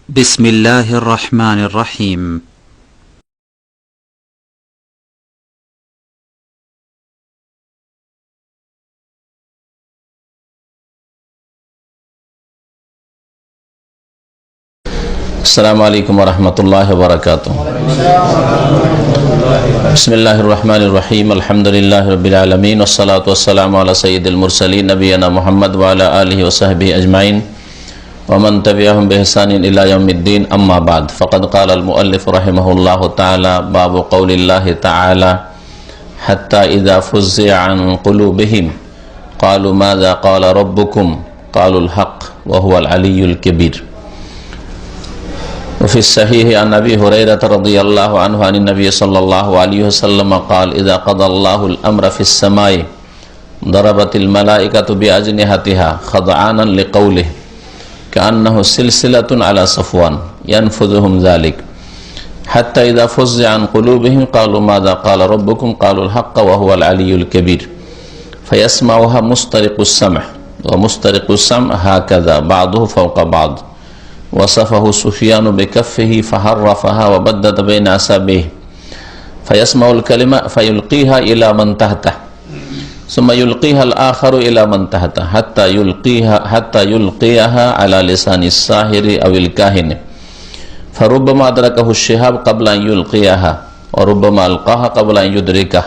بسم الله الرحمن الرحيم. السلام عليكم ورحمة الله وبركاته. بسم الله الرحمن الرحيم. الحمد لله رب العالمين والصلاة والسلام على سيد المرسلين نبينا محمد وعلى آله وصحبه أجمعين ومن تبعهم بإحسان إلى يوم الدين. أما بعد، فقد قال المؤلف رحمه الله تعالى: باب قول الله تعالى: حتى إذا فزع عن قلوبهم قالوا ماذا قال ربكم قالوا الحق وهو العلي الكبير. وفي الصحيح عن أبي هريرة رضي الله عنه عن النبي صلى الله عليه وسلم قال: إذا قضى الله الأمر في السماء ضربت الملائكة بأجنحتها خضعانا لقوله كأنه سلسلة على صفوان ينفذهم ذلك حتى إذا فزع عن قلوبهم قالوا ماذا قال ربكم قالوا الحق وهو العلي الكبير فيسمعها مسترق السمع ومسترق السمع هكذا بعضه فوق بعض. وصفه سفيان بكفه فحرفها وبدد بين أصابعه فيسمع الكلمة فيلقيها إلى من تحته ثم يلقيها الآخر إلى من تحته حتى يلقيها على لسان الساحر أو الكاهن فربما أدركه الشهاب قبل أن يلقيها وربما ألقاها قبل أن يدركه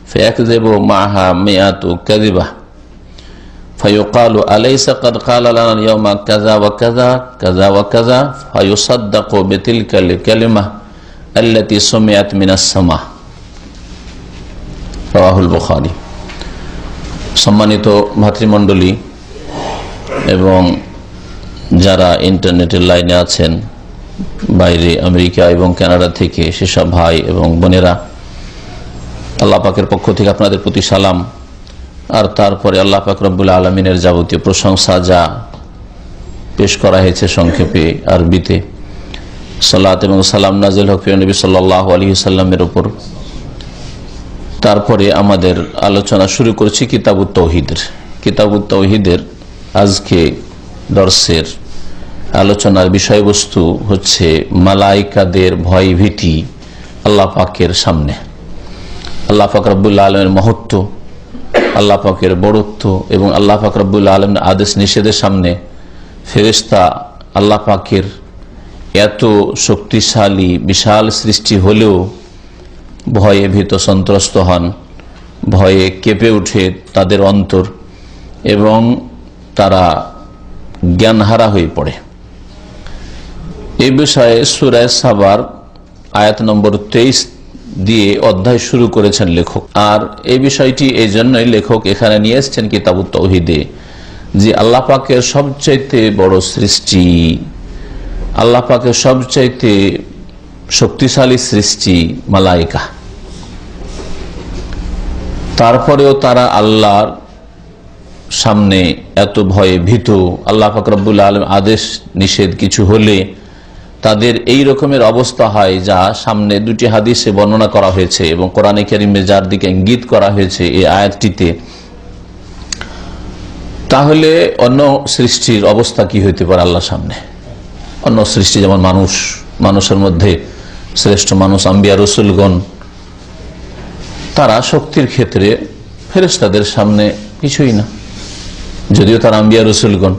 فيكذب معها 100 كذبة فيقال أليس قد قال لنا اليوم كذا وكذا كذا وكذا فيصدق بتلك الكلمة التي سمعت من السماء. رواه البخاري. সম্মানিত ভাতৃমণ্ডলী এবং যারা ইন্টারনেটের লাইনে আছেন বাইরে আমেরিকা এবং কানাডা থেকে, সেসব ভাই এবং বোনেরা, আল্লাহ পাকের পক্ষ থেকে আপনাদের প্রতি সালাম। আর তারপরে আল্লাহ পাক রব্বুল আলমিনের যাবতীয় প্রশংসা যা পেশ করা হয়েছে সংক্ষেপে আরবিতে, সালাত এবং সালাম নাজিল হোক প্রিয় নবী সাল্লাল্লাহু আলাইহি ওয়াসাল্লামের উপর। তারপরে আমাদের আলোচনা শুরু করছি কিতাবুত তাওহীদের আজকে দর্সের আলোচনার বিষয়বস্তু হচ্ছে মালাইকাদের ভয় ভীতি আল্লাহ পাকের সামনে, আল্লাহ পাক রব্বুল আলমের মহত্ব, আল্লাহ পাকের বড়ত্ব এবং আল্লাহ পাক রব্বুল আলমের আদেশ নিষেধের সামনে ফেরেশতা আল্লাহ পাকের এত শক্তিশালী বিশাল সৃষ্টি হলেও ভয়ে ভীত সন্ত্রস্ত হন, ভয়ে কেঁপে উঠে তাদের অন্তর এবং তারা জ্ঞানহারা হয়ে পড়ে। এই বিষয়ে সূরা সাবার আয়াত নম্বর 23 দিয়ে অধ্যায় শুরু করেছেন লেখক। আর এই বিষয়টি এই জন্যই লেখক এখানে নিয়ে এসেছেন কিতাবুত তাওহীদে, যে আল্লাহ পাকের সবচাইতে বড় সৃষ্টি, আল্লাহ পাকের সবচাইতে শক্তিশালী সৃষ্টি মালাইকা, তারপরেও তারা আল্লাহর সামনে এত ভয়ে ভীত। আল্লাহ পাক রব্বুল আলামিন আদেশ নিষেধ কিছু হলে তাদের এই রকমের অবস্থা হয়, যা সামনে দুটি হাদিসে বর্ণনা করা হয়েছে এবং কোরআনে কারীমে যার দিকে ইঙ্গিত করা হয়েছে এই আয়াতটিতে। তাহলে অন্য সৃষ্টির অবস্থা কি হইতে পারে আল্লাহর সামনে? অন্য সৃষ্টি যেমন মানুষের মধ্যে শ্রেষ্ঠ মানুষ আম্বিয়া রসুলগণ, তারা শক্তির ক্ষেত্রে ফেরেশতাদের সামনে কিছুই না, যদিও তারা আম্বিয়া রসুলগণ।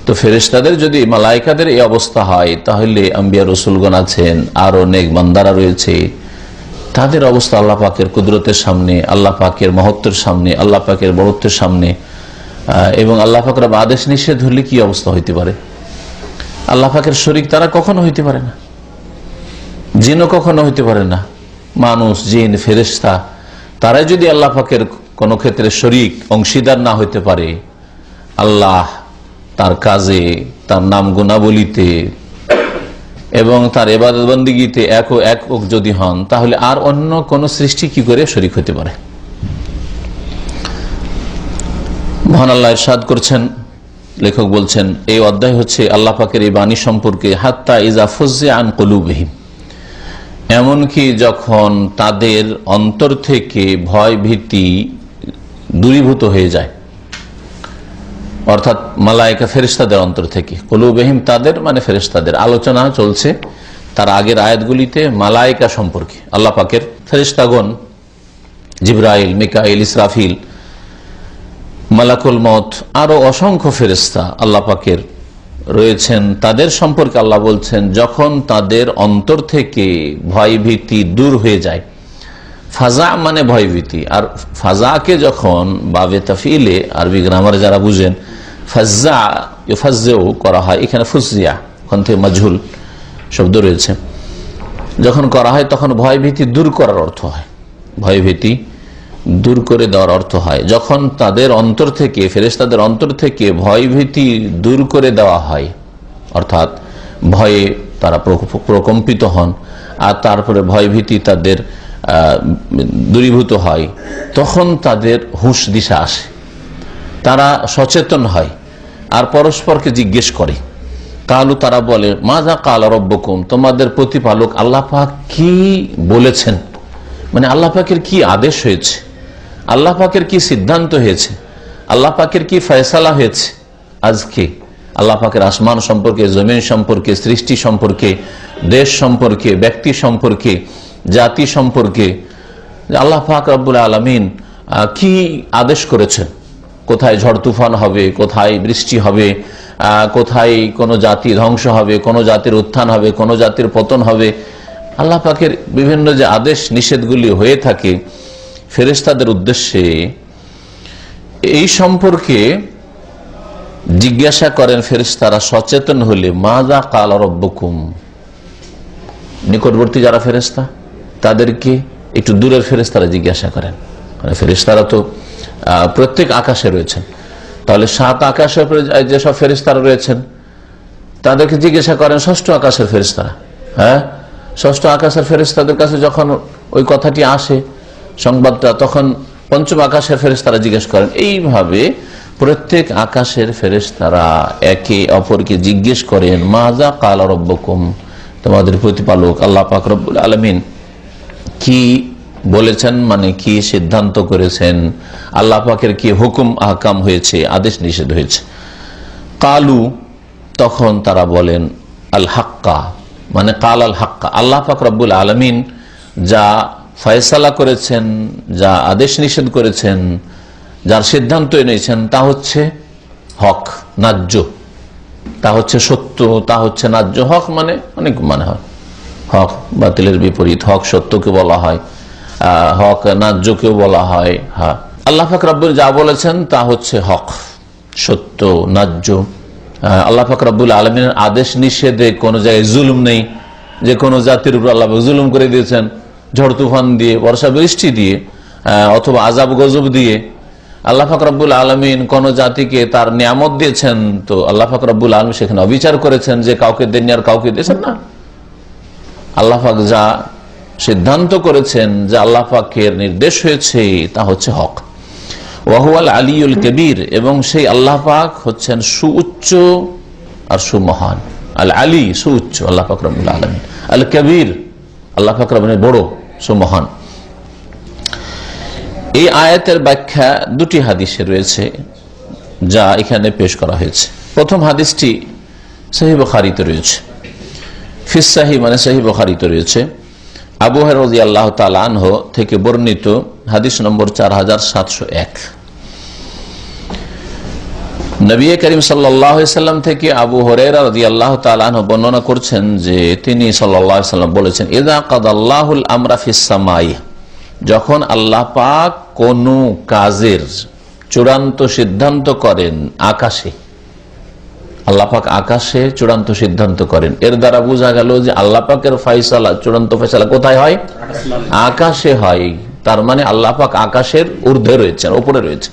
তো ফেরেশতাদের যদি মালাইকাদের এই অবস্থা হয়, তাহলে আম্বিয়া রসুলগণ আছেন, আরো নেক বান্দারা রয়েছে, তাদের অবস্থা আল্লাহ পাকের কুদরতের সামনে, আল্লাহ পাকের মহত্বের সামনে, আল্লাহ পাকের বড়ত্বের সামনে এবং আল্লাহ পাকের আদেশ নিষেধ হলে কি অবস্থা হইতে পারে? আল্লাহ পাকের শরীক তারা কখনো হইতে পারে না, জিনও কখনো হইতে পারে না। মানুষ, জিন, ফেরেশতা তারাই যদি আল্লাহ পাকের কোন ক্ষেত্রে শরীক অংশীদার না হইতে পারে, আল্লাহ তার কাজে, তার নাম গুণাবলিতে এবং তার ইবাদত বন্দেগীতে এক যদি হন, তাহলে আর অন্য কোন সৃষ্টি কি করে শরীক হতে পারে? মহান আল্লাহ ইরশাদ করছেন, লেখক বলছেন এই অধ্যায় হচ্ছে আল্লাহ পাকের এই বাণী সম্পর্কে। হাত্তা ইযা ফুজ্জিআ আন কুলুবিহিম, এমনকি যখন তাদের অন্তর থেকে ভয় ভীতি দূরীভূত হয়ে যায়। অর্থাৎ মালায়েকা ফেরেশতাদের অন্তর থেকে, কুলুবিহিম তাদের মানে ফেরেশতাদের। আলোচনা চলছে তার আগের আয়াতগুলিতে মালায়েকা সম্পর্কে। আল্লাহ পাকের ফেরেশতাগণ জিবরাইল, মিকাইল, ইসরাফিল, মালাকুল মউত, আরো অসংখ্য ফেরেশতা আল্লাহ পাকের রয়েছেন, তাদের সম্পর্কে আল্লাহ বলছেন যখন তাদের অন্তর থেকে ভয়ভীতি দূর হয়ে যায়। ফাজা মানে ভয়ভীতি, আর ফাজাকে যখন বাবে তাফিলে আরবি গ্রামারে যারা বুঝেন ফাজ্জা ইউফাজ্জেও করা হয়, এখানে ফুজিয়া ওখান থেকে মাজহুল শব্দ রয়েছে, যখন করা হয় তখন ভয়ভীতি দূর করার অর্থ হয়, ভয়ভীতি দূর করে দেওয়ার অর্থ হয়। যখন তাদের অন্তর থেকে, ফেরেশতাদের অন্তর থেকে ভয়ভীতি দূর করে দেওয়া হয়, অর্থাৎ ভয়ে তারা প্রকম্পিত হন আর তারপরে ভয়ভীতি তাদের দূরীভূত হয়, তখন তাদের হুঁশ দিশা আসে, তারা সচেতন হয় আর পরস্পরকে জিজ্ঞেস করে। কালু তারা বলে মাজা কাল রব্বকুম, তোমাদের প্রতিপালক আল্লাহ পাক কি বলেছেন, মানে আল্লাহ পাকের কি আদেশ হয়েছে, আল্লাহ পাকের কি সিদ্ধান্ত হয়েছে, আল্লাহ পাকের কি ফয়সালা হয়েছে আজকে আল্লাহ পাকের আসমান সম্পর্কে, জমিন সম্পর্কে, সৃষ্টি সম্পর্কে, দেশ সম্পর্কে, ব্যক্তি সম্পর্কে, জাতি সম্পর্কে। আল্লাহ পাক রব্বুল আলামিন কি আদেশ করেছেন, কোথায় ঝড় তুফান হবে, কোথায় বৃষ্টি হবে, কোথায় কোনো জাতি ধ্বংস হবে, কোনো জাতির উত্থান হবে, কোনো জাতির পতন হবে, আল্লাহ পাকের বিভিন্ন যে আদেশ নিষেধগুলি হয়ে থাকে ফেরেশতাদের উদ্দেশ্যে, এই সম্পর্কে জিজ্ঞাসা করেন ফেরেশতারা সচেতন হলে। মাজা কাল রব্বকুম, নিকটবর্তী যারা ফেরেশতা তাদেরকে একটু দূরের ফেরেশতারা জিজ্ঞাসা করেন, মানে ফেরেশতারা তো প্রত্যেক আকাশে রয়েছেন, তাহলে 7 আকাশের উপরে যেসব ফেরেশতারা রয়েছেন তাদেরকে জিজ্ঞাসা করেন ষষ্ঠ আকাশের ফেরেশতারা। হ্যাঁ, ষষ্ঠ আকাশের ফেরেশতাদের কাছে যখন ওই কথাটি আসে সংবাদটা, তখন পঞ্চম আকাশের ফেরেশতারা জিজ্ঞেস করেন। এইভাবে প্রত্যেক আকাশের ফেরেশতারা একে অপরকে জিজ্ঞেস করেন মাজা কাল রব্বকুম, তোমাদের প্রতিপালক আল্লাহ পাক রব্বুল আলামিন কি বলেছেন, মানে কি সিদ্ধান্ত করেছেন, আল্লাহ পাকের কি হুকুম আহকাম হয়েছে, আদেশ নিষেধ হয়েছে। কালু, তখন তারা বলেন আল হাক্কা, মানে কাল আল হাক্কা, আল্লাহ পাক রব্বুল আলামিন যা ফয়সালা করেছেন, যা আদেশ নিষেধ করেছেন, যার সিদ্ধান্ত এনেছেন তা হচ্ছে হক, ন্যায্য, তা হচ্ছে সত্য, তা হচ্ছে ন্যায্য। হক মানে অনেক মানে হয়, হক বাতিলের বিপরীত, হক সত্যকে বলা হয়, হক ন্যায্যকেও বলা হয়। হ্যাঁ, আল্লাহ পাক রব্বুল যা বলেছেন তা হচ্ছে হক, সত্য, ন্যায্য। আল্লাহ পাক রব্বুল আলামিনের আদেশ নিষেধে কোনো জায়গায় জুলুম নেই, যে কোনো জাতির উপর আল্লাহ জুলুম করে দিয়েছেন ঝড় তুফান দিয়ে, বর্ষা বৃষ্টি দিয়ে, অথবা আযাব গজব দিয়ে। আল্লাহ পাক রব্বুল আলামিন কোন জাতিকে তার নিয়ামত দিয়েছেন, তো আল্লাহ পাক রব্বুল আলামিন সেখানে অবিচার করেছেন যে কাউকে দেননি আর কাউকে দিয়েছেন না। আল্লাহ পাক যা সিদ্ধান্ত করেছেন, যা আল্লাহ পাকের নির্দেশ হয়েছে তা হচ্ছে হক। ওয়াহুয়াল আলিউল কবির, এবং সেই আল্লাহ পাক হচ্ছেন সুউচ্চ আর সুমহান। আল আলী সুউচ্চ আল্লাহ পাক রব্বুল আলামিন, আল কবির আল্লাহ পাক রব্বুল বড়, সুমহান। এই আয়াতের ব্যাখ্যা 2টি হাদিসে রয়েছে যা এখানে পেশ করা হয়েছে। প্রথম হাদিসটি সহিহ বুখারীতে রয়েছে, ফিস সাহিহ মানে সহিহ বুখারীতে রয়েছে। আবু হুরায়রা রাদিয়াল্লাহু তাআলা আনহু থেকে বর্ণিত হাদিস নম্বর 4701। নবী করিম সাল্লাল্লাহু আলাইহি সাল্লাম থেকে আবু হুরায়রা রাদিয়াল্লাহু তাআলা আনহু বর্ণনা করছেন যে তিনি সাল্লাল্লাহু আলাইহি সাল্লাম বলেছেন, ইযা কাদাল্লাহুল আমরা ফিস সামাই, যখন আল্লাহ পাক কোন কাজের চূড়ান্ত সিদ্ধান্ত করেন আকাশে, আল্লাহ পাক আকাশে চূড়ান্ত সিদ্ধান্ত করেন, এর দ্বারা বোঝা গেল যে আল্লাহ পাকের ফয়সালা, চূড়ান্ত ফয়সালা কোথায় হয়? আকাশে হয়। তার মানে আল্লাহ পাক আকাশের ঊর্ধ্বে রয়েছেন, উপরে রয়েছে।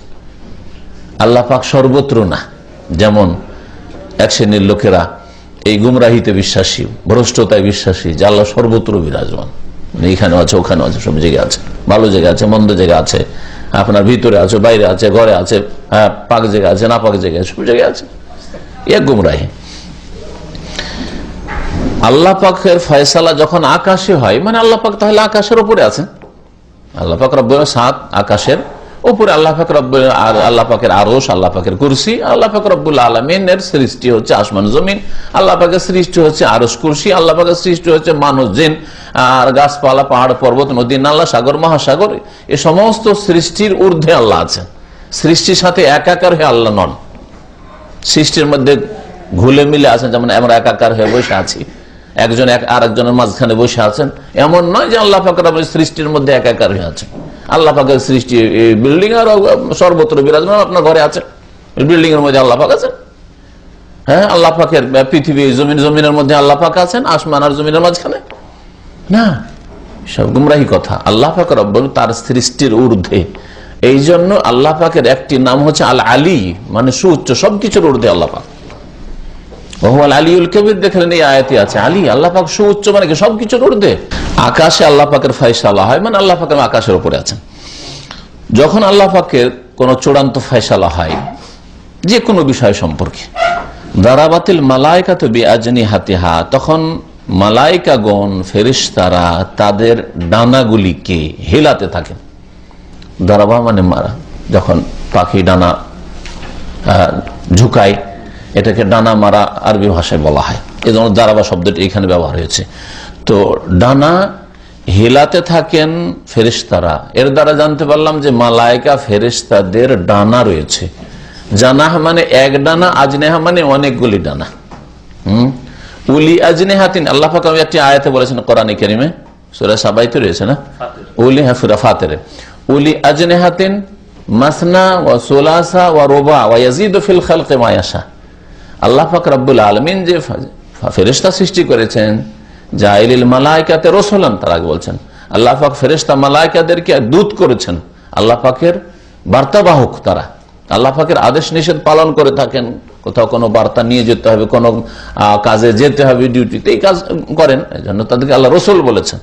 আল্লাহ পাক সর্বত্র না, যেমন এক শ্রেণীর লোকেরা এই গুমরাহিতে বিশ্বাসী, ভ্রষ্টতায় বিশ্বাসী যে আল্লাহ সর্বত্র বিরাজমান, এইখানে আছে, ওখানে আছে, সব জায়গায় আছে, ভালো জায়গা আছে, মন্দ জায়গা আছে, আপনার ভিতরে আছে, বাইরে আছে, ঘরে আছে, হ্যাঁ, পাক জায়গা আছে, না পাক জায়গা আছে, সব জায়গায় আছে। এক গুমরাহি। আল্লাহ পাকের ফয়সালা যখন আকাশে হয়, মানে আল্লাহ পাক তাহলে আকাশের উপরে আছেন। আল্লাহ পাক রব্বুল 7 আকাশের উপরে আল্লাহ পাক রব্বুল আল্লাহ পাকের আরশ, আল্লাহ পাকের কুরসি, আল্লাহ পাক রব্বুল আলামিনের সৃষ্টি হচ্ছে আসমান জমিন, আল্লাহ পাকের সৃষ্টি হচ্ছে আরশ কুরসি, আল্লাহ পাকের সৃষ্টি হচ্ছে মানুষ জিন আর গাছপালা পাহাড় পর্বত নদী নালা সাগর মহাসাগর। এই সমস্ত সৃষ্টির ঊর্ধ্বে আল্লাহ আছেন। সৃষ্টির সাথে একাকার হয়ে আল্লাহ নন, সৃষ্টির মধ্যে ঘুলে মিলে আছেন। যেমন আমরা একাকার হয়ে বসে আছি, একজন আরেকজনের মাঝখানে বসে আছেন, এমন নয় যে আল্লাহ পাকের সৃষ্টির মধ্যে একাকার হয়ে আছেন। আল্লাহ পাকের সৃষ্টি বিল্ডিং আর সর্বত্র বিরাজমান, আপনার ঘরে আছে, বিল্ডিং এর মধ্যে আল্লাহ পাক আছেন। হ্যাঁ, আল্লাহ পাকের পৃথিবী জমিনের মধ্যে আল্লাহ পাক আছেন, আসমান আর জমিনের মাঝখানে না, সব গুমরাহি কথা। আল্লাহ পাক রব্বুল তার সৃষ্টির ঊর্ধ্বে। এই জন্য আল্লাহ পাকের একটি নাম হচ্ছে আল আলী, মানে সুউচ্চ, সবকিছুর ঊর্ধ্বে আল্লাহ পাক। আলিউল কবির দেখলেন এই আয়াতে আছে আলী, আল্লাহ পাক সুউচ্চ মানে কি সবকিছুর ঊর্ধ্বে। আকাশে আল্লাহ পাকের ফয়সালা হয় মানে আল্লাহ পাক আকাশের উপরে আছেন। যখন আল্লাহ পাকের কোন চূড়ান্ত ফয়সালা হয় যে কোনো বিষয় সম্পর্কে, দারাবাতিল মালাইকাতু বিআজনিহাতিহা, তখন মালাইকাগণ ফেরেশতারা তাদের ডানাগুলিকে হেলাতে থাকেন। দারাবা মানে মারা, যখন পাখি ডানা ঝুঁকায় এটাকে ডানা মারা আরবি ভাষায় বলা হয়। এই জন্য দারাবা শব্দটি এখানে ব্যবহার হয়েছে। তো ডানা হেলাতে থাকেন ফেরেশতারা। এর দ্বারা জানতে পারলাম যে মালাইকা ফেরেশতাদের ডানা রয়েছে। জানাহ মানে এক ডানা, আজনেহা মানে অনেকগুলি ডানা। উলি আজনেহাতিন, আল্লাহ পাক একটি আয়াতে বলেছেন কোরআনে কারীমে, সূরা সাবাইতে রয়েছে না, উলি হাফিরা ফাতিরে, উলি আজনেহাতিন মাসনা ওয়া সুলাসা ওয়া রুবা ওয়া ইয়াজিদু ফিল খালকি মা ইয়াশা। আল্লাহ পাক রব্বুল আলামিন যে ফেরেশতা সৃষ্টি করেছেন, জাইলিল মালাইকাতে রাসূলান, তার আগে বলছেন আল্লাহ পাক ফেরেশতা মালাইকাদেরকে দূত করেছেন, আল্লাহ পাকের বার্তাবাহক। তারা আল্লাহ পাকের আদেশ নিষেধ পালন করে থাকেন। কোথাও কোনো বার্তা নিয়ে যেতে হবে, কোনো কাজে যেতে হবে, ডিউটিতে, এই কাজ করেন, এই জন্য তাদেরকে আল্লাহ রসুল বলেছেন।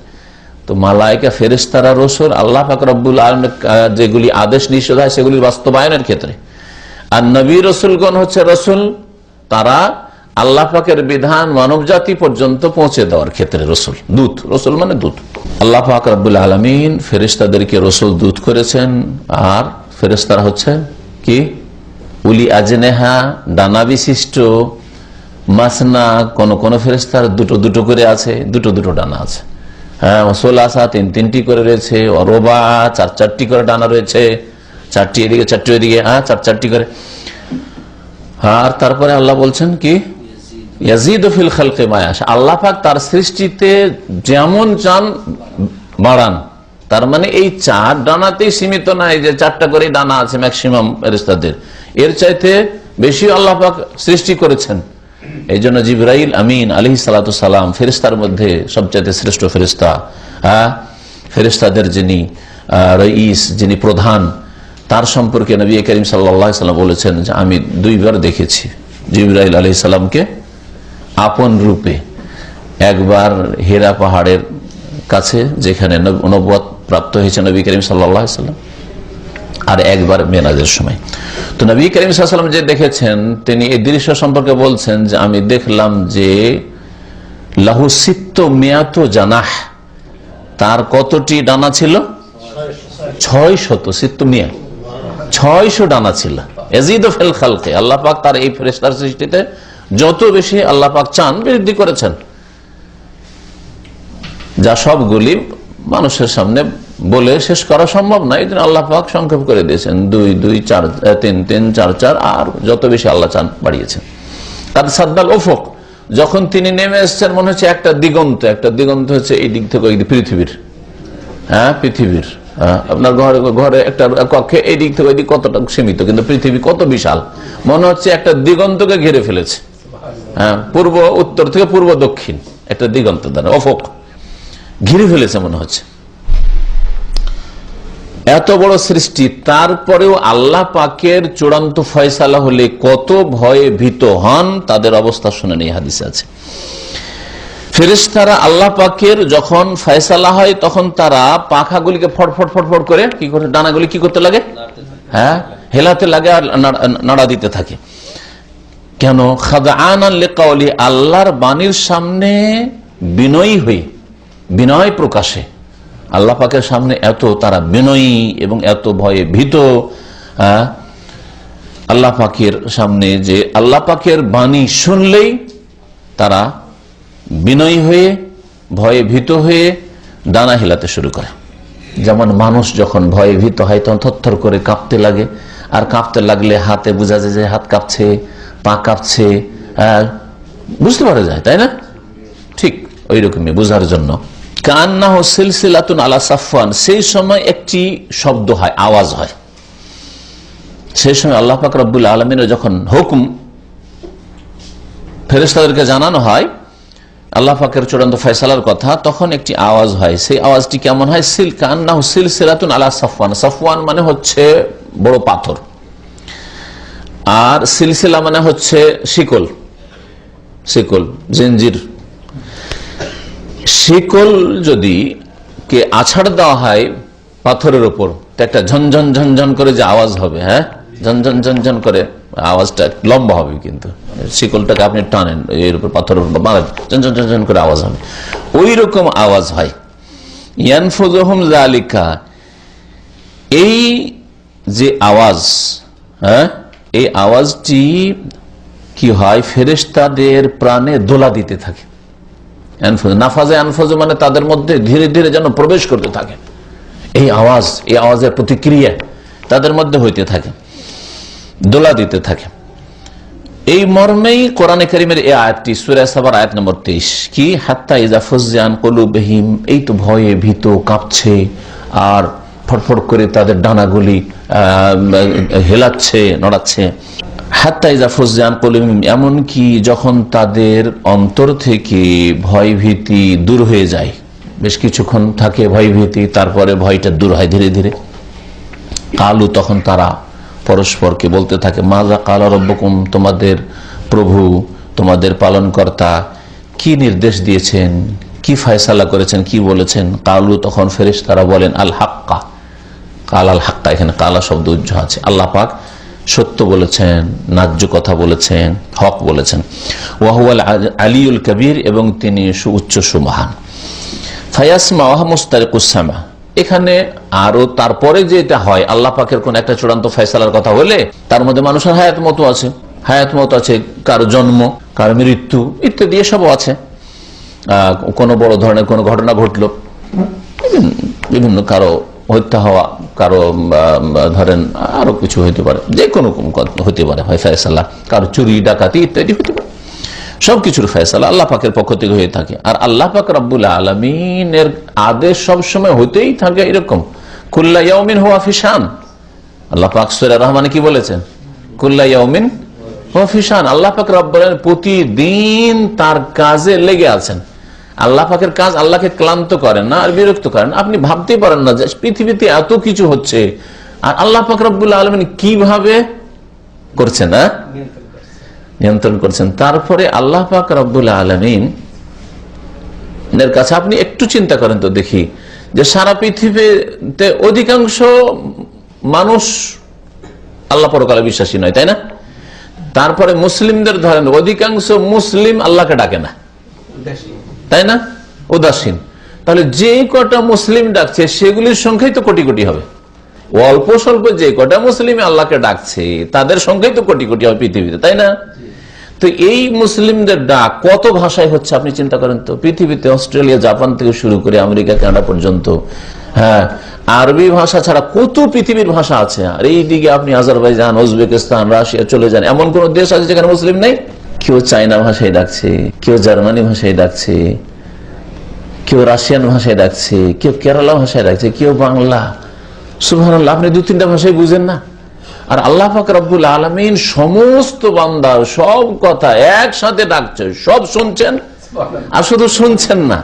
তো মালাইকা ফেরেশতারা রসুল, আল্লাহ পাক রব্বুল আলামিন যেগুলি আদেশ নিষেধ হয় সেগুলির বাস্তবায়নের ক্ষেত্রে। আর নবী রসুলগণ হচ্ছে রসুল, তারা আল্লাহ পাকের বিধান মানব জাতি পর্যন্ত পৌঁছে দেওয়ার ক্ষেত্রে রসুল, দূত। রসুল মানে দূত। আল্লাহ পাক রব্বুল আলামিন ফেরেশতাদেরকে রসুল দূত করেছেন। আর ফেরেশতারা হচ্ছে কি উলি আজনেহা, ডানা বিশিষ্ট, মাসনা, কোন ফেরেশতার দুটো দুটো করে আছে, দুটো দুটো ডানা আছে। হ্যাঁ, সোলাসা তিন তিনটি করে রয়েছে, অরবা চার চারটি করে ডানা রয়েছে, চারটি এদিকে চারটি এদিকে, চার চারটি করে। আর তারপরে আল্লাহ বলছেন কি ইয়াজিদু ফিল খালকি মা ইয়াশা, আল্লাহ পাক তার সৃষ্টিতে যেমন চান বাড়ান। তার মানে এই চার ডানাতেই সীমিত নাই যে চারটা করে ডানা আছে ম্যাক্সিমাম ফেরেশতাদের, এর চাইতে বেশি আল্লাহ পাক সৃষ্টি করেছেন। এই জন্য জিবরাইল আমিন আলাইহিস সালাতু সালাম ফেরেশতার মধ্যে সবচাইতে শ্রেষ্ঠ ফেরেশতা। ফেরেশতাদের যিনি রইস, যিনি প্রধান, তার সম্পর্কে নবী করিম সাল্লাল্লাহু আলাইহি ওয়াসাল্লাম বলেছেন যে আমি দুইবার দেখেছি জিবরাইল আলাইহিস সালামকে আপন রূপে। একবার হেরা পাহাড়ের কাছে যেখানে নবুয়ত প্রাপ্ত হয়েছে নবী করিম সাল্লাল্লাহু আলাইহি ওয়াসাল্লাম, আর একবার মেরাজের সময়। তো নবী করিম সাল্লাল্লাহু আলাইহি ওয়াসাল্লাম যে দেখেছেন, তিনি এই দৃশ্য সম্পর্কে বলছেন যে আমি দেখলাম যে লাহু সিত্তু মিয়াতু জানাহ, তার কতটি ডানা ছিল? 600। সিত্তু মিয়া 600 ডানা ছিল। ইয়াজিদু ফিল খালকি, আল্লাহ পাক তার এই ফেরেশতার সৃষ্টিতে যত বেশি আল্লাহ পাক চান বৃদ্ধি করেছেন, যা সবগুলি মানুষের সামনে বলে শেষ করা সম্ভব নয়। এই জন্য আল্লাহ পাক সংক্ষেপ করে দিয়েছেন, 2 2 4 3 3 4 4, আর যত বেশি আল্লাহ চান বাড়িয়েছেন। কাদ সাদ্দাল উফুক, যখন তিনি নেমে এসেছেন মনে হচ্ছে একটা দিগন্ত হচ্ছে এই দিক থেকে ওই দিক, পৃথিবীর। পৃথিবীর আপনার ঘরে একটা কক্ষে এই দিক থেকে ওই দিক কতটা সীমিত, কিন্তু পৃথিবী কত বিশাল, মনে হচ্ছে একটা দিগন্তকে ঘিরে ফেলেছে। পূর্ব উত্তর থেকে পূর্ব দক্ষিণ একটা দিগন্ত দ্বারা অফক ঘিরে ফেলেছে মনে হচ্ছে। এত বড় সৃষ্টি, তারপরেও আল্লাহ পাকের চূড়ান্ত ফয়সালা হলে কত ভয়ে ভীত হন তাদের অবস্থা শুনে নেই, হাদিসে আছে। ফেরেশতারা আল্লাহ পাকের যখন ফয়সালা হয় তখন তারা পাখাগুলিকে ফটফট ফটফট করে কি করে, ডানাগুলি কি করতে লাগে? হেলাতে লাগে আর নাড়া দিতে থাকে। কেন? খাদআনান লিকাওলি, আল্লাহর বাণীর সামনে বিনয়ী হয়ে, বিনয় প্রকাশে, আল্লাহ পাকের সামনে এত তারা বিনয়ী এবং এত ভয়ে ভীত। আল্লাহ পাকের সামনে যে আল্লাহ পাকের বাণী শুনলেই তারা বিনয়ী হয়ে ভয়ে ভীত হয়ে ডানা হিলাতে শুরু করে। যেমন মানুষ যখন ভয়ে ভীত হয় তখন থরথর করে কাঁপতে লাগে, আর কাঁপতে লাগলে হাতে বোঝা যায় যে হাত কাঁপছে, পা কাঁপছে, বুঝতে পারা যায়, তাই না? ঠিক ওই রকমই বোঝার জন্য কান্নাহু সিলসিলাতুন আলা সাফওয়ান, সেই সময় একটি শব্দ হয়, আওয়াজ হয়। সেই সময় আল্লাহ পাক রব্বুল আলামিনের যখন হুকুম ফেরেশতাদেরকে জানানো হয় আল্লাহ পাকের চূড়ান্ত ফয়সালার কথা, তখন একটি আওয়াজ হয়। সেই আওয়াজটি কেমন হয়? কান্নাহু সিলসিলাতুন আলা সাফওয়ান। সাফওয়ান মানে হচ্ছে বড় পাথর, আর সিলসিলা মানে হচ্ছে শিকল, শিকল জঞ্জির। শিকল যদি কে আছাড় দেওয়া হয় পাথরের উপর, একটা ঝনঝন ঝনঝন করে যে আওয়াজ হবে, হ্যাঁ, ঝনঝন ঝনঝন করে আওয়াজটা লম্বা হবে, কিন্তু শিকলটাকে আপনি টানেন এর উপর, পাথরের উপর ঝনঝন ঝনঝন করে আওয়াজ হবে, ওই রকম আওয়াজ হয়। ইয়ানফুযুহুম যালিকা, এই যে আওয়াজ, হ্যাঁ, এই আওয়াজটি কি হয়? ফেরেশতাদের প্রাণে দোলা দিতে থাকে। নাফাজে আনফাজে মানে তাদের মধ্যে ধীরে ধীরে যেন প্রবেশ করতে থাকে এই আওয়াজ, এই আওয়াজের প্রতিক্রিয়া তাদের মধ্যে হইতে থাকে, দোলা দিতে থাকে। এই মর্মেই কোরআনে কারীমের এই আয়াতটি সূরা সাবার আয়াত নম্বর 23, কি হাত্তা ইযা ফুজ্জিয়া আন কুলুবিহিম, এই তো ভয়ে ভীত কাঁপছে আর ফটফট করে তাদের ডানাগুলি হেলাচ্ছে, নড়াচ্ছে। হাত্তা ইযা ফুজ্জিয়া আন কুলুবিহিম, এমনকি যখন তাদের অন্তর থেকে ভয় ভীতি দূর হয়ে যায়, বেশ কিছুক্ষণ থাকে ভয় ভীতি, তারপরে ভয়টা দূর হয় ধীরে ধীরে। কালু, তখন তারা পরস্পরকে বলতে থাকে, মাজা কালা রব্বুকুম, তোমাদের প্রভু, তোমাদের পালনকর্তা কি নির্দেশ দিয়েছেন, কি ফয়সালা করেছেন, কি বলেছেন? কালু, তখন ফেরেশতারা বলেন আল হাক্কা। কাল আল হাক্কা, এখানে কালা শব্দ উজ্জ আছে। আল্লাহ পাক সত্য বলেছেন, ন্যায্য কথা বলেছেন, হক বলেছেন। ওয়াহুয়াল আলিউল কবির, এবং তিনি সুউচ্চ সুমহান। ফায়াসমা ওয়া মুস্তারিকুস সামা, এখানে আরো তারপরে যে এটা হয়, আল্লাহ পাকের কোন একটা চূড়ান্ত ফয়সালার কথা হলে তার মধ্যে মানুষের হায়াত মতো আছে, হায়াত মতো আছে, কারো জন্ম, কারো মৃত্যু ইত্যাদি এসবও আছে। কোনো বড় ধরনের কোনো ঘটনা ঘটলো, বিভিন্ন কারো হত্যা হওয়া, কারো ধরেন আরো কিছু হইতে পারে, যে কোনো হতে পারে ফয়সালা, কারো চুরি ডাকাতি ইত্যাদি হতে পারে। সবকিছুর ফয়সালা আল্লাহ পাকের পক্ষ থেকে হয়ে থাকে। আর আল্লাহ পাক রব্বুল আলামিনের আদেশ সবসময় হতেই থাকে এরকম, কুল্লা ইয়াউমিন হুয়া ফি শান। আল্লাহ পাক সূরা রহমানে কি বলেছেন? কুল্লা ইয়াউমিন হুয়া ফি শান। আল্লাহ পাক রব্বুল আলামিন প্রতিদিন তার কাজে লেগে আছেন। আল্লাহ পাকের কাজ আল্লাহকে ক্লান্ত করেন না আর বিরক্ত করেন। আপনি ভাবতেই পারেন না যে পৃথিবীতে এত কিছু হচ্ছে, আর আল্লাহ পাক রব্বুল আলামিন কিভাবে করছেন, না নিয়ন্ত্রণ করছেন। তারপরে আল্লাহ পাক রব্বুল আলামিন এর কাছে আপনি একটু চিন্তা করেন তো দেখি, যে সারা পৃথিবীতে অধিকাংশ মানুষ আল্লাহ পরকালে বিশ্বাসী নয়, তাই না? তারপরে মুসলিমদের ধরেন অধিকাংশ মুসলিম আল্লাহকে ডাকে না, তাই না? উদাসীন। তাহলে যে কটা মুসলিম ডাকছে সেগুলির সংখ্যাই তো কোটি কোটি হবে। অল্প স্বল্প যে কটা মুসলিম আল্লাহকে ডাকছে তাদের সংখ্যাই তো কোটি কোটি হবে পৃথিবীতে, তাই না? তো এই মুসলিমদের ডাক কত ভাষায় হচ্ছে আপনি চিন্তা করেন তো। পৃথিবীতে অস্ট্রেলিয়া, জাপান থেকে শুরু করে আমেরিকা, কানাডা পর্যন্ত, হ্যাঁ, আরবি ভাষা ছাড়া কত পৃথিবীর ভাষা আছে। আর এইদিকে আপনি আজারবাইজান, উজবেকিস্তান, রাশিয়া চলে যান, এমন কোন দেশ আছে যেখানে মুসলিম নেই? কেউ চায়না ভাষায় ডাকছে, কেউ জার্মানি ভাষায় ডাকছে, কেউ রাশিয়ান ভাষায় ডাকছে, কেউ কেরালা ভাষায় ডাকছে, কেউ বাংলা। সুবহানাল্লাহ, আপনি 2-3টা ভাষায় বুঝেন না। আর আল্লাহ পাক রব্বুল আলামিন সমস্ত বান্দার সব কথা একসাথে ডাকছে, সব শুনছেন। আর শুধু শুনছেন না,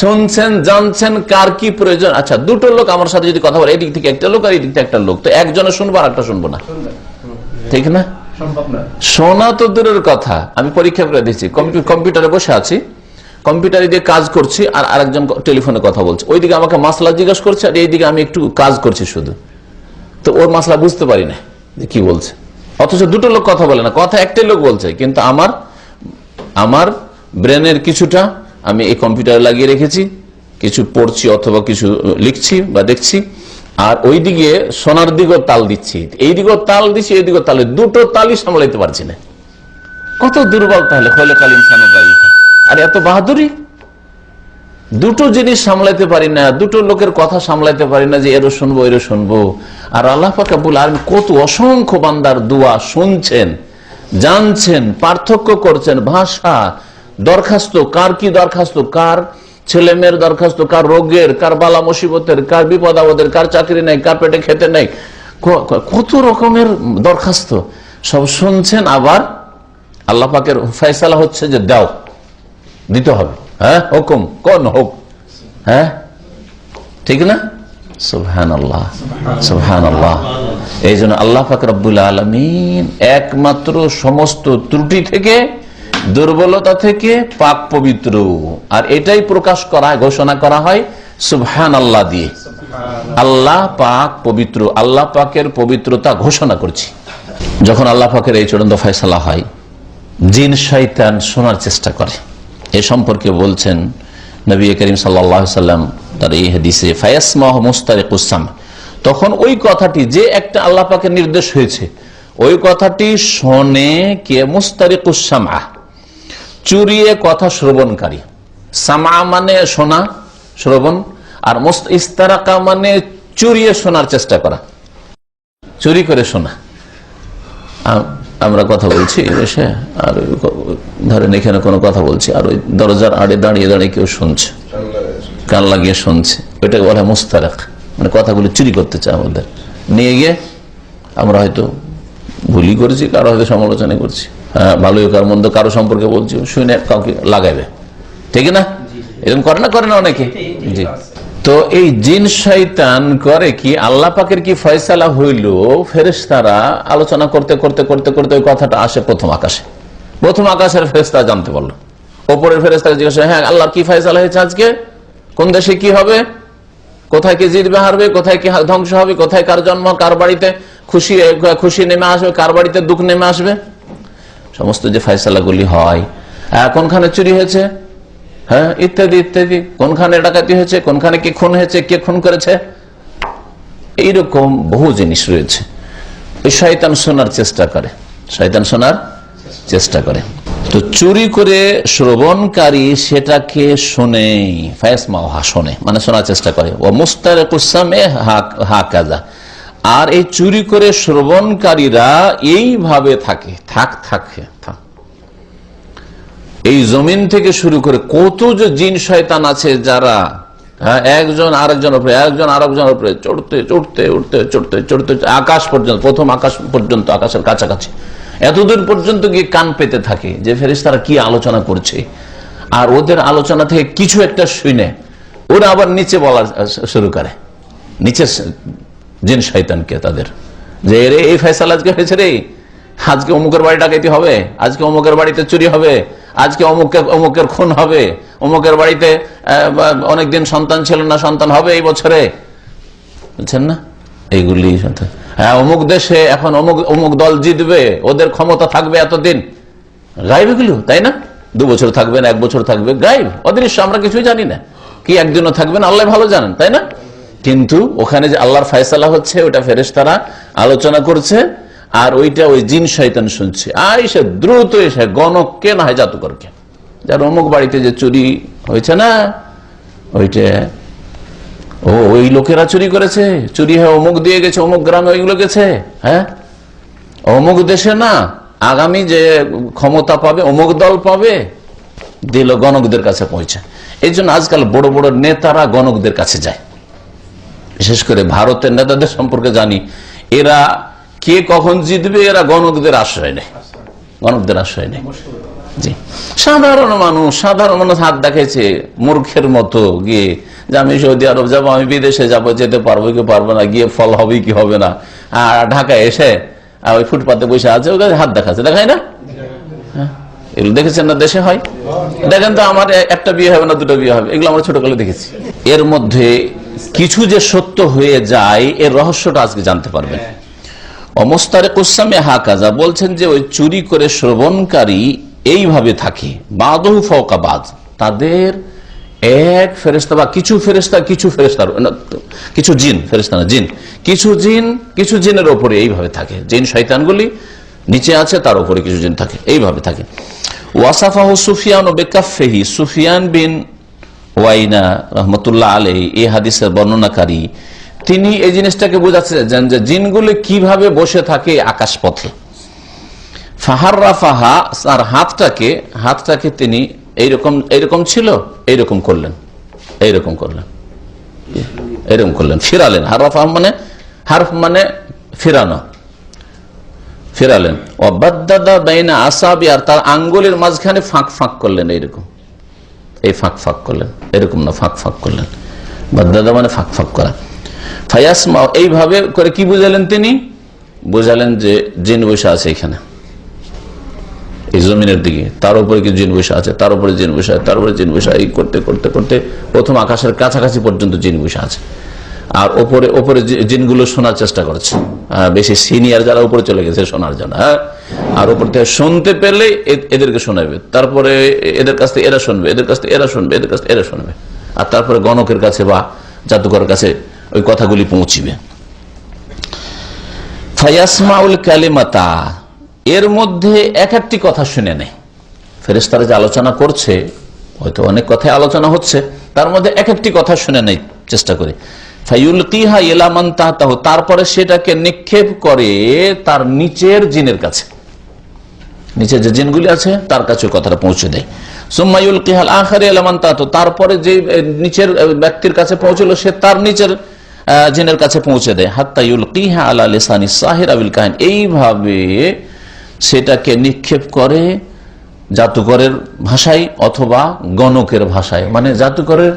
শুনছেন, জানছেন কার কি প্রয়োজন। আচ্ছা, দুটো লোক আমার সাথে যদি কথা বলে, এই দিক থেকে একটা লোক আর এই দিক থেকে একটা লোক, তো একজনে শুনবো আর একটা শুনবো না, ঠিক না? শোনা তো দূরের কথা, আমি পরীক্ষা করে দিচ্ছি, কম্পিউটারে বসে আছি, কম্পিউটারে দিয়ে কাজ করছি, আর আরেকজন টেলিফোনে কথা বলছে। ওইদিকে আমাকে মাসলা জিজ্ঞাসা করছে, আর এইদিকে আমি একটু কাজ করছি শুধু, তো ওর মাসলা বুঝতে পারি না যে কি বলছে। অথচ দুটো লোক কথা বলে না, কথা একটাই লোক বলছে, কিন্তু আমার ব্রেনের কিছুটা আমি এই কম্পিউটারে লাগিয়ে রেখেছি, কিছু পড়ছি অথবা কিছু লিখছি বা দেখছি, আর ওইদিকে শোনার দিকেও তাল দিচ্ছি, এইদিকেও তাল দিচ্ছি, এইদিকেও তাল, দুটো তালই সামলাইতে পারছি না। কত দুর্বল তাহলে হলে কাল ইনসান। আর এত বাহাদুরি, দুটো জিনিস সামলাইতে পারি না, দুটো লোকের কথা সামলাইতে পারি না, যে এরও শুনবো এরও শুনবো। আর আল্লাহ পাক রব্বুল আলামিন কত অসংখ্য বান্দার দোয়া শুনছেন, জানছেন, পার্থক্য করছেন, ভাষা, দরখাস্ত, কার কি দরখাস্ত, কার ছেলে মেয়ের দরখাস্ত, কার রোগের, কার বালা মুসিবতের, কার বিপদ আপদের, কার চাকরি নেই, কার পেটে খেতে নেই, কত রকমের দরখাস্ত সব শুনছেন। আবার আল্লাহ পাকের ফয়সালা হচ্ছে যে দাও, দিতে হবে, হ্যাঁ হুকুম কোন হোক, হ্যাঁ ঠিক না? সুবহানাল্লাহ, সুবহানাল্লাহ। এই জন্য আল্লাহ পাক রব্বুল আলামিন একমাত্র সমস্ত ত্রুটি থেকে, দুর্বলতা থেকে পাক পবিত্র। আর এটাই প্রকাশ করা, ঘোষণা করা হয় সুবহানাল্লাহ দিয়ে। আল্লাহ পাক পবিত্র, আল্লাহ পাকের পবিত্রতা ঘোষণা করছি। যখন আল্লাহ পাকের এই চূড়ান্ত ফয়সালা হয়, জিন শয়তান শোনার চেষ্টা করে। এ সম্পর্কে বলছেন নবী করিম সাল্লাল্লাহু আলাইহি সাল্লাম তার এই হাদিসে, ফায়াসমাহু মুস্তারিকুস সাম, তখন ওই কথাটি যে একটা আল্লাহ পাকের নির্দেশ হয়েছে, ওই কথাটি শোনে কে? মুস্তারিকুস সামআ, চুরিয়ে কথা শ্রবণকারী। সামা মানে শোনা, শ্রবণ, আর ইস্তারাকা মানে চুরিয়ে শোনার চেষ্টা করা, চুরি করে শোনা। আমরা কথা বলছি এসে, আর ধরেন এখানে কোনো কথা বলছি, আর ওই দরজার আড়ে দাঁড়িয়ে দাঁড়িয়ে কেউ শুনছে, কান লাগিয়ে শুনছে, ওইটাকে বলা মুস্তারাক, মানে কথাগুলো চুরি করতে চায় আমাদের, নিয়ে গিয়ে আমরা হয়তো ভুলই করেছি, কারো হয়তো সমালোচনা করছি, হ্যাঁ ভালোই কার মন্দ কারো সম্পর্কে বলছি, শুনে কাউকে লাগাইবে, ঠিক না? এরকম করে না অনেকে? জি। তো এই জিন শয়তান করে কি, আল্লাহ পাকের কি ফয়সালা হইল, ফেরেশতারা আলোচনা করতে করতে করতে করতে ওই কথাটা আসে প্রথম আকাশে। প্রথম আকাশের ফেরেশতা জানতে পারলো, ওপরের ফেরেশতাকে জিজ্ঞাসা, হ্যাঁ আল্লাহর কি ফয়সালা হয়েছে আজকে, কোন দেশে কি হবে, কোথায় কি জিতবে হারবে, কোথায় কি ধ্বংস হবে, কোথায় কার জন্ম, কার বাড়িতে খুশি নেমে আসবে, কার বাড়িতে দুঃখ নেমে আসবে, সমস্ত যে ফয়সালাগুলি হয়, কোনখানে চুরি হয়েছে, হ্যাঁ ইত্যাদি ইত্যাদি, কোনখানে ডাকাতি হয়েছে, কোনখানে কি খুন হয়েছে, কে খুন করেছে, এইরকম বহু জিনিস রয়েছে। এই শয়তান শোনার চেষ্টা করে, শয়তান শোনার চেষ্টা করে। তো চুরি করে শ্রবণকারী সেটাকে শোনে, ফায়াসমাউহা শোনে মানে শোনার চেষ্টা করে, ও মুস্তারিকুস সামে হাকাযা। আর এই চুরি করে শ্রবণকারীরা এইভাবে থাকে, থাকে। এই জমিন থেকে শুরু করে কত যে জিন শয়তান আছে, যারা একজন আরেকজনের উপরে, একজন আরেকজনের উপরে চড়তে চড়তে উঠতে চড়তে চড়তে আকাশ পর্যন্ত, প্রথম আকাশ পর্যন্ত, আকাশের কাছাকাছি এতদূর পর্যন্ত গিয়ে কান পেতে থাকে যে ফেরেশতারা কি আলোচনা করছে। আর ওদের আলোচনা থেকে কিছু একটা শুনে ওরা আবার নিচে বলা শুরু করে, নিচে জিন শয়তানকে, তাদের যে রে এই ফয়সালা আজকে হয়েছে রে, আজকে অমুকের বাড়ি ডাকাতি হবে, আজকে অমুকের বাড়িতে চুরি হবে, আজকে অমুকের খুন হবে, অমুকের বাড়িতে অনেকদিন সন্তান ছিল না, সন্তান হবে এই বছরে, বুঝছেন না? এইগুলি হ্যাঁ অমুক দেশে এখন অমুক দল জিতবে, ওদের ক্ষমতা থাকবে এতদিন, গায়েব এগুলো, তাই না? 2 বছর থাকবে না, 1 বছর থাকবে, গায়েব, অদৃশ্য, আমরা কিছুই জানি না, কি একদিনও থাকবে না, আল্লাহ ভালো জানেন, তাই না? কিন্তু ওখানে যে আল্লাহর ফয়সালা হচ্ছে, ওটা ফেরেশতারা আলোচনা করছে, আর ওইটা ওই জিন শয়তান শুনছে। আর এসে দ্রুত এসে গণককে না হয় জাদুকরকে, যার অমুক বাড়িতে যে চুরি হয়েছে না, ওইটা ওই লোকেরা চুরি করেছে, চুরি হয়ে অমুক দিয়ে গেছে, অমুক গ্রামে ওইগুলো গেছে, হ্যাঁ অমুক দেশে না, আগামী যে ক্ষমতা পাবে অমুক দল পাবে, দিল গণকদের কাছে পৌঁছে। এই জন্য আজকাল বড় বড় নেতারা গণকদের কাছে যায়। বিশেষ করে ভারতের নেতাদের সম্পর্কে জানি, এরা কে কখন জিতবে এরা গণকদের আশ্রয় নেয়, গণকদের আশ্রয় নেয়। জি, সাধারণ মানুষ হাত দেখাইছে মূর্খের মতো গিয়ে যে আমি সৌদি আরব যাবো, আমি বিদেশে যাবো, যেতে পারবো কি পারবো না, গিয়ে ফল হবে কি হবে না, আর ঢাকায় এসে ওই ফুটপাতে বসে আছে, ওই হাত দেখাচ্ছে, দেখায় না? এগুলো দেখেছেন না দেশে হয়? দেখেন তো আমার একটা বিয়ে হবে না, 2টা বিয়ে হবে, এগুলো আমরা ছোটকালে দেখেছি। এর মধ্যে কিছু যে সত্য হয়ে যায়, এর রহস্যটা আজকে জানতে পারবেন। অমস্তারিকুস সামে হাকাযা বলছেন যে ওই চুরি করে শ্রবণকারী এইভাবে থাকে, বাদহু ফাওকা বাদ, তাদের এক ফেরেশতা বা কিছু ফেরেশতার কিছু জিন, ফেরেশতা না জিন, কিছু জিনের ওপরে এইভাবে থাকে। জিন শয়তানগুলি নিচে আছে, তার উপরে কিছু জিন থাকে, এইভাবে থাকে। ওয়াসাফাহু সুফিয়ান ও বেকাফেহি, সুফিয়ান বিন ওয়াইনা রহমতুল্লাহ আলাইহি এই হাদিসের বর্ণনাকারী, তিনি এই জিনিসটাকে বোঝাচ্ছেন যে জিনগুলি কিভাবে বসে থাকে আকাশপথে। ফাহাররাফাহা, তার হাতটাকে তিনি এইরকম ছিল, এইরকম করলেন, ফিরালেন। হারফ মানে ফিরালেন। ওয়াবাদ্দাদা বাইনা আসাবি, আর তার আঙ্গুলের মাঝখানে ফাঁক করলেন, ফাঁক করলেন, এরকম না, ফাঁক করলেন। বাদ্দাদা মানে ফাঁক করা। ফায়াসমা, এইভাবে করে কি বুঝালেন তিনি? বুঝালেন যে জিন বসে আছে এখানে, এই জমিনের দিকে, তার উপরে কি জিন বসে আছে, তার উপরে জিন বসে আছে, তার উপরে জিন বসে, এই করতে করতে করতে প্রথম আকাশের কাছাকাছি পর্যন্ত জিন বসে আছে। আর ওপরে জিনগুলো শোনার চেষ্টা করছে, বেশি সিনিয়র যারা উপরে চলে গেছে শোনার জন্য, আর উপর থেকে শুনতে পেলে এদেরকে শোনাবে, তারপরে এদের কাছ থেকে এরা শুনবে, এদের কাছ থেকে এরা শুনবে, এদের কাছ থেকে এরা শুনবে, আর তারপরে গণকের কাছে বা জাদুকরের কাছে ওই কথাগুলি পৌঁছিবে। ফায়াসমাউল কালিমাতা, এর মধ্যে এক একটি কথা শুনে নেয়। ফেরেশতারা যে আলোচনা করছে, হয়তো অনেক কথাই আলোচনা হচ্ছে, তার মধ্যে এক একটি কথা শুনে নেয় চেষ্টা করে। ফায়ুলকিহা ইলা মান তাহতাহু, তারপরে সেটাকে নিক্ষেপ করে তার নিচের জিনের কাছে, নিচের যে জিনগুলি আছে তার কাছে কথাটা পৌঁছে দেয়। সুম্মা ইউলকিহাল আখার ইলা মান তাহতাহু, তারপরে যে নিচের ব্যক্তির কাছে পৌঁছলো সে তার নিচের জিনের কাছে পৌঁছে দেয়। হাত্তা ইউলকিহা আলা লিসানি সাহির আবিল কাহিন, এইভাবে সেটাকে নিক্ষেপ করে জাদুকরের ভাষায় অথবা গণকের ভাষায়, মানে জাদুকরের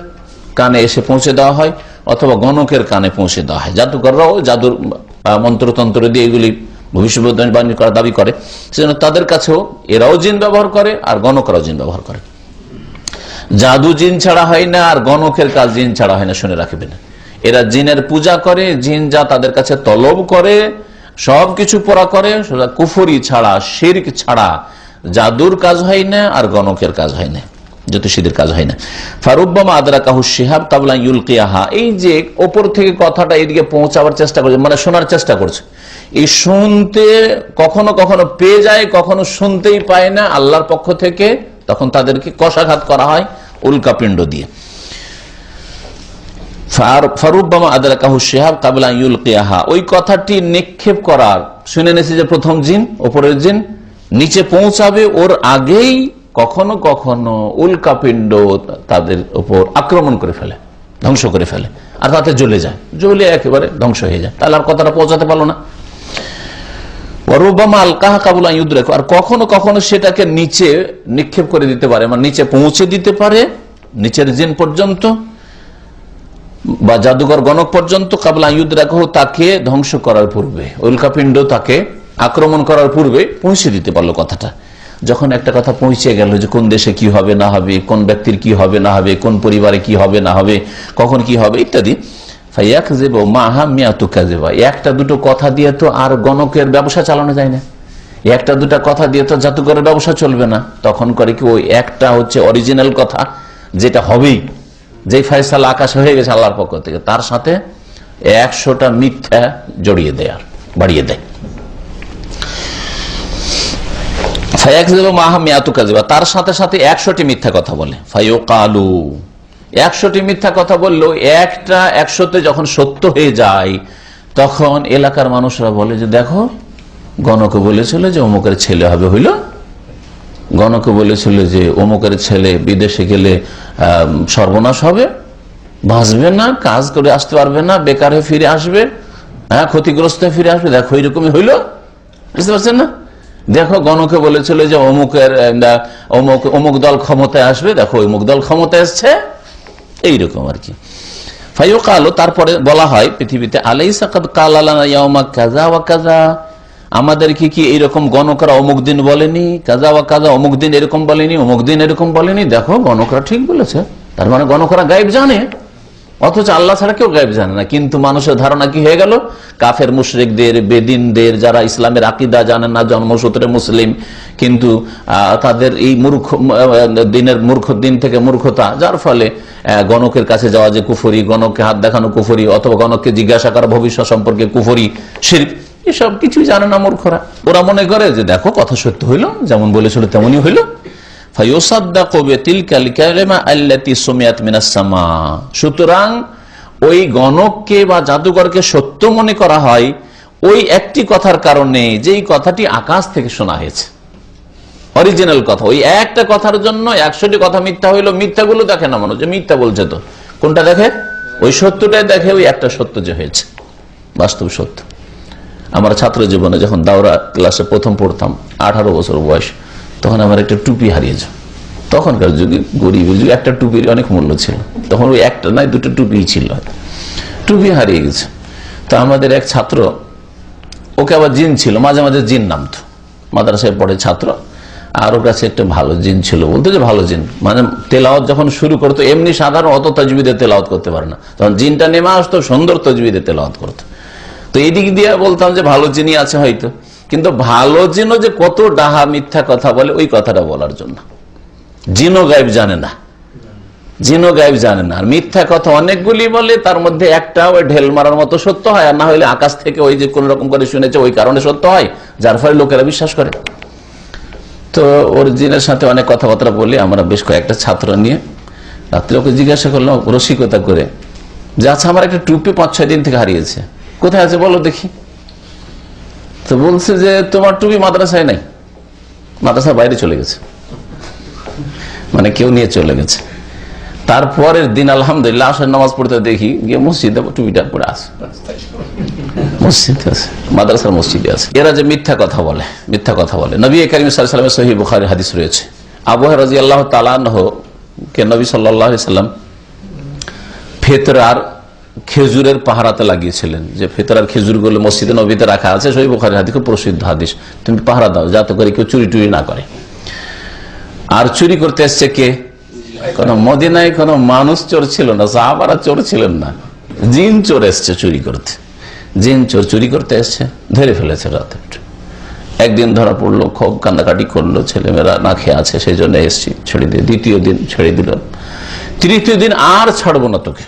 কানে এসে পৌঁছে দেওয়া হয় অথবা গণকের কানে পৌঁছে দেওয়া হয়। জাদুকররাও জাদুর মন্ত্রতন্ত্র দিয়ে এগুলি ভবিষ্যৎবাণী করার দাবি করে, সেজন্য তাদের কাছেও এরাও জিন ব্যবহার করে আর গণকরাও জিন ব্যবহার করে। জাদু জিন ছাড়া হয় না, আর গণকের কাজ জিন ছাড়া হয় না, শুনে রাখবেন। এরা জিনের পূজা করে, জিন যা তাদের কাছে তলব করে সবকিছু পুরা করে, কুফরি ছাড়া, শিরক ছাড়া জাদুর কাজ হয় না আর গণকের কাজ হয় না, জ্যোতিষীদের কাজ হয় না। ফারুব্বামা আদরাকাহু শিহাব কাবলা ইউলকিয়াহা, এই যে ওপর থেকে কথাটা এদিকে পৌঁছাবার চেষ্টা করছে, মানে শোনার চেষ্টা করছে, এই শুনতে কখনো কখনো পেয়ে যায়, কখনো শুনতেই পায় না আল্লাহর পক্ষ থেকে, তখন তাদেরকে কষাঘাত করা হয় উল্কাপিণ্ড দিয়ে। ফারুব্বামা আদরাকাহু শিহাব কাবলা ইউলকিয়াহা, ওই কথাটি নিক্ষেপ করার, শুনে নিয়েছে যে প্রথম জিন, ওপরের জিন নিচে পৌঁছাবে, ওর আগেই কখনো কখনো উল্কাপিণ্ড তাদের উপর আক্রমণ করে ফেলে, ধ্বংস করে ফেলে, আর তাতে জ্বলে যায়, জ্বলে একেবারে ধ্বংস হয়ে যায়, তাহলে আর কথাটা পৌঁছাতে পারলো না। আর কখনো কখনো সেটাকে নিচে নিক্ষেপ করে দিতে পারে, মানে নিচে পৌঁছে দিতে পারে, নিচের জিন পর্যন্ত বা জাদুঘর গণক পর্যন্ত, কাবলা ইউদরাকাহু, তাকে ধ্বংস করার পূর্বে, উল্কাপিণ্ড তাকে আক্রমণ করার পূর্বে পৌঁছে দিতে পারলো কথাটা। যখন একটা কথা পৌঁছে গেল যে কোন দেশে কি হবে না হবে, কোন ব্যক্তির কি হবে না হবে, কোন পরিবারে কি হবে না হবে, কখন কি হবে ইত্যাদি, একটা দুটো কথা দিয়ে তো আর গণকের ব্যবসা চালানো যায় না, একটা দুটা কথা দিয়ে তো জাদুঘরের ব্যবসা চলবে না। তখন করে কি, ওই একটা হচ্ছে অরিজিনাল কথা, যেটা হবেই, যে ফয়সালা আকাশে হয়ে গেছে আল্লাহর পক্ষ থেকে, তার সাথে 100টা মিথ্যা জড়িয়ে দেয় আর বাড়িয়ে দেয়। তার সাথে সাথে 100টি মিথ্যা কথা বলে। ফায়ুকালু, 100টি মিথ্যা কথা বললো, একটা 100তে যখন সত্য হয়ে যায়, তখন এলাকার মানুষরা বলে যে দেখো, গণকে বলেছিল যে অমুকের ছেলে হবে, হইল, গণকে বলেছিল যে অমুকের ছেলে বিদেশে গেলে সর্বনাশ হবে, বাঁচবে না, কাজ করে আসতে পারবে না, বেকার হয়ে ফিরে আসবে, হ্যাঁ, ক্ষতিগ্রস্ত হয়ে ফিরে আসবে, দেখো এরকমই হইল, বুঝতে পারছেন না? দেখো, গণকে বলেছিল যে অমুক দল ক্ষমতায় আসবে, দেখো অমুক দল ক্ষমতায় আসছে, এইরকম আর কি। ফায়ুকালু, তারপরে বলা হয় পৃথিবীতে, আলাইসা কাদ কালা লানা ইয়াউমা কাযা ওয়া কাযা, আমাদেরকে কি এইরকম গণকরা অমুক দিন বলেনি, কাযা ওয়া কাযা, অমুক দিন এরকম বলেনি, অমুক দিন এরকম বলেনি, দেখো গণকরা ঠিক বলেছে। তার মানে গণকরা গায়েব জানে, অথচ আল্লাহ ছাড়া কেউ গায়েব জানে না। কিন্তু মানুষের ধারণা কি হয়ে গেল, কাফের মুশরিকদের, বেদিনদের, যারা ইসলামের আকীদা জানে না, জন্মসূত্রে মুসলিম কিন্তু তাদের এই দিন থেকে মূর্খতা, যার ফলে গণকের কাছে যাওয়া যে কুফরি, গণককে হাত দেখানো কুফরি, অথবা গণককে জিজ্ঞাসা করা ভবিষ্যৎ সম্পর্কে কুফরি, শিরক, এসব কিছুই জানে না মূর্খরা। ওরা মনে করে যে দেখো কথা সত্য হইল, যেমন বলেছিল তেমনই হইল। সুতরাং ওই গণককে বা জাদুঘরকে সত্য মনে করা হয় ওই একটি কথার কারণে, যেই কথাটি আকাশ থেকে শোনা হয়েছে, অরিজিনাল কথা। ওই একটা কথার জন্য 100টি কথা মিথ্যা হইলো। মিথ্যাগুলো দেখে না মানুষ, যে মিথ্যা বলছে, তো কোনটা দেখে? ওই সত্যটাই দেখে, ওই একটা সত্য যে হয়েছে বাস্তব সত্য। আমার ছাত্র জীবনে যখন দাওরা ক্লাসে প্রথম পড়তাম, 18 বছর বয়স, তখন আমার একটা টুপি হারিয়েছে। তখনকার যুগে, গরিবের যুগে একটা টুপির অনেক মূল্য ছিল। তখন ওই একটা নয়, 2টো টুপি ছিল। টুপি হারিয়ে গেছে। তো আমাদের এক ছাত্র, ওকে আবার জিন ছিল, মাঝে মাঝে জিন নামতো, মাদ্রাসায় পড়ে ছাত্র, আর ওর কাছে একটা ভালো জিন ছিল, বলতো যে ভালো জিন, মানে তেলাওয়াত যখন শুরু করতো, এমনি সাধারণ অত তাজবিদে তেলাওয়াত করতে পারে না, তখন জিনটা নেমে আসতো, সুন্দর তাজবিদে তেলাওয়াত করতো। তো এই দিক দিয়ে বলতাম যে ভালো জিনই আছে হয়তো, কিন্তু ভালো জিনও যে কত ডাহা মিথ্যা কথা বলে, ওই কথাটা বলার জন্য। জিনও গায়েব জানে না, জিনও গায়েব জানে না। আর মিথ্যা কথা অনেকগুলি বলে, তার মধ্যে একটা ওই ঢেল মারার মতো সত্য হয়, আর না হলে আকাশ থেকে ওই যে কোন রকম করে শুনেছে ওই কারণে সত্য হয়, যার ফলে লোকেরা বিশ্বাস করে। তো ওর জিনের সাথে অনেক কথাবার্তা বলি আমরা, বেশ কয়েকটা ছাত্র নিয়ে। রাত্রে ওকে জিজ্ঞাসা করলাম রসিকতা করে যে আচ্ছা, আমার একটা টুপি 5-6 দিন থেকে হারিয়েছে, কোথায় আছে বলো দেখি। তো বলছে যে তোমার টুপি মাদ্রাসায় নাই, মাদ্রাসার বাইরে চলে গেছে, মানে কেউ নিয়ে চলে গেছে। তারপরের দিন আলহামদুলিল্লাহ আসর নামাজ পড়তে দেখি গিয়ে মসজিদে টুপিটা পড়ে আছে, মসজিদে আছে, মাদ্রাসার মসজিদে আছে। এরা যে মিথ্যা কথা বলে, মিথ্যা কথা বলে। নবী করিম সাল্লাল্লাহু আলাইহি ওয়াসাল্লামের সহিহ বুখারী হাদিস রয়েছে, আবু হুরায়রা রাদিয়াল্লাহু তাআলা আনহু কে নবী সাল্লাল্লাহু আলাইহি ওয়াসাল্লাম ফিতরার খেজুরের পাহারাতে লাগিয়েছিলেন, যে ফিতরার খেজুরগুলো মসজিদে নবীতে রাখা আছে, সহিহ বুখারীর হাদিস, খুব প্রসিদ্ধ হাদিস, তুমি পাহারা দাও যাতে করে কেউ চুরি টুরি না করে। আর চুরি করতে এসছে কে? কোন মদিনায় কোন মানুষ চোর ছিল না, সাহাবারা চোর ছিলেন না, জিন চোর এসছে চুরি করতে। জিন চোর চুরি করতে এসছে, ধরে ফেলেছে রাতে। একদিন ধরা পড়লো, খুব কান্নাকাটি করলো, ছেলেমেয়েরা না খেয়ে আছে, সেই জন্য এসছি, ছেড়ে দিয়ে। দ্বিতীয় দিন ছেড়ে দিল, তৃতীয় দিন আর ছাড়বো না তোকে।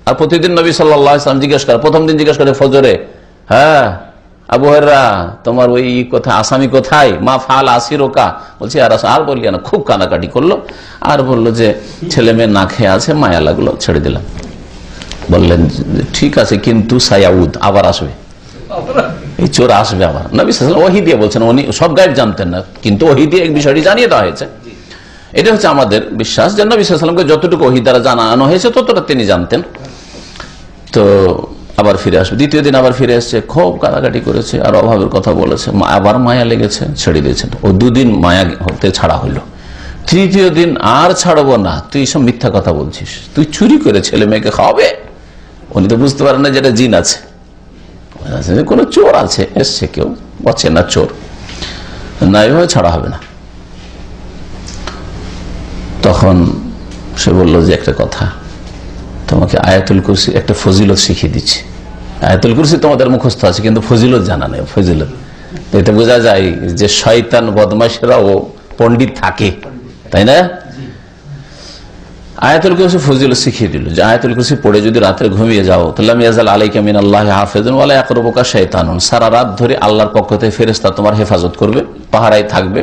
আর প্রতিদিন নবী সাল্লাল্লাহু আলাইহি ওয়াসাল্লাম জিজ্ঞেস করে, প্রথম দিন জিজ্ঞেস করে ফজরে, হ্যাঁ আবু হুরায়রা তোমার ওই কথা আসামি কোথায়, মা ফাল আসিরোকা, বলছি আর বললি না। খুব কানাকাটি করলো, আর বললো যে ছেলে মেয়ে না খেয়ে আছে, মায়া লাগলো, ছেড়ে দিলাম। বললেন ঠিক আছে, কিন্তু সায়াউদ, আবার আসবে, এই চোর আসবে আবার। নবী সাল্লাল্লাহু আলাইহি ওয়াসাল্লাম ওহী দিয়ে বলছেন, উনি সব গায়েব জানতেন না, কিন্তু ওহী দিয়ে এই বিষয়টি জানিয়ে দেওয়া হয়েছে। এটা হচ্ছে আমাদের বিশ্বাস যে নবী সাল্লাল্লাহু আলাইহি ওয়াসাল্লামকে যতটুকু ওহী দ্বারা জানানো হয়েছে ততটা তিনি জানতেন। তো আবার ফিরে আসবে, দ্বিতীয় দিন আবার ফিরে এসছে, খুব কাটাকাটি করেছে, আর অভাবের কথা বলেছে, আবার মায়া লেগেছে, ছেড়ে দিয়েছেন। ও 2 দিন মায়া হতে ছাড়া হইলো। তৃতীয় দিন আর ছাড়বো না, তুই সব মিথ্যা কথা বলছিস, তুই চুরি করে ছেলে মেয়েকে খাওয়াবে। উনি তো বুঝতে পারেন না যেটা জিন আছে, কোনো চোর আছে এসছে, কেউ অচেনা চোর, না এভাবে ছাড়া হবে না। তখন সে বলল যে একটা কথা, তোমাকে আয়াতুল কুরসি একটা ফজিলত শিখিয়ে দিচ্ছি। আয়াতুল কুরসি তোমাদের মুখস্থ আছে, কিন্তু ফজিলত জানা নেই। ফজিলত এতে বোঝা যায় যে শয়তান বদমাশরাও পণ্ডিত থাকে, তাই না? আয়াতুল কুরসি ফজিলত শিখিয়ে দিল, যে আয়াতুল কুরসি পড়ে যদি রাতে ঘুমিয়ে যাও, তাহলে ইয়াজাল আলাইকা মিনাল্লাহি হাফিজুন ওয়া লা ইয়াকরুবুকা শাইতানুন, সারা রাত ধরে আল্লাহর পক্ষ থেকে ফেরেশতা তোমার হেফাজত করবে, পাহারায় থাকবে,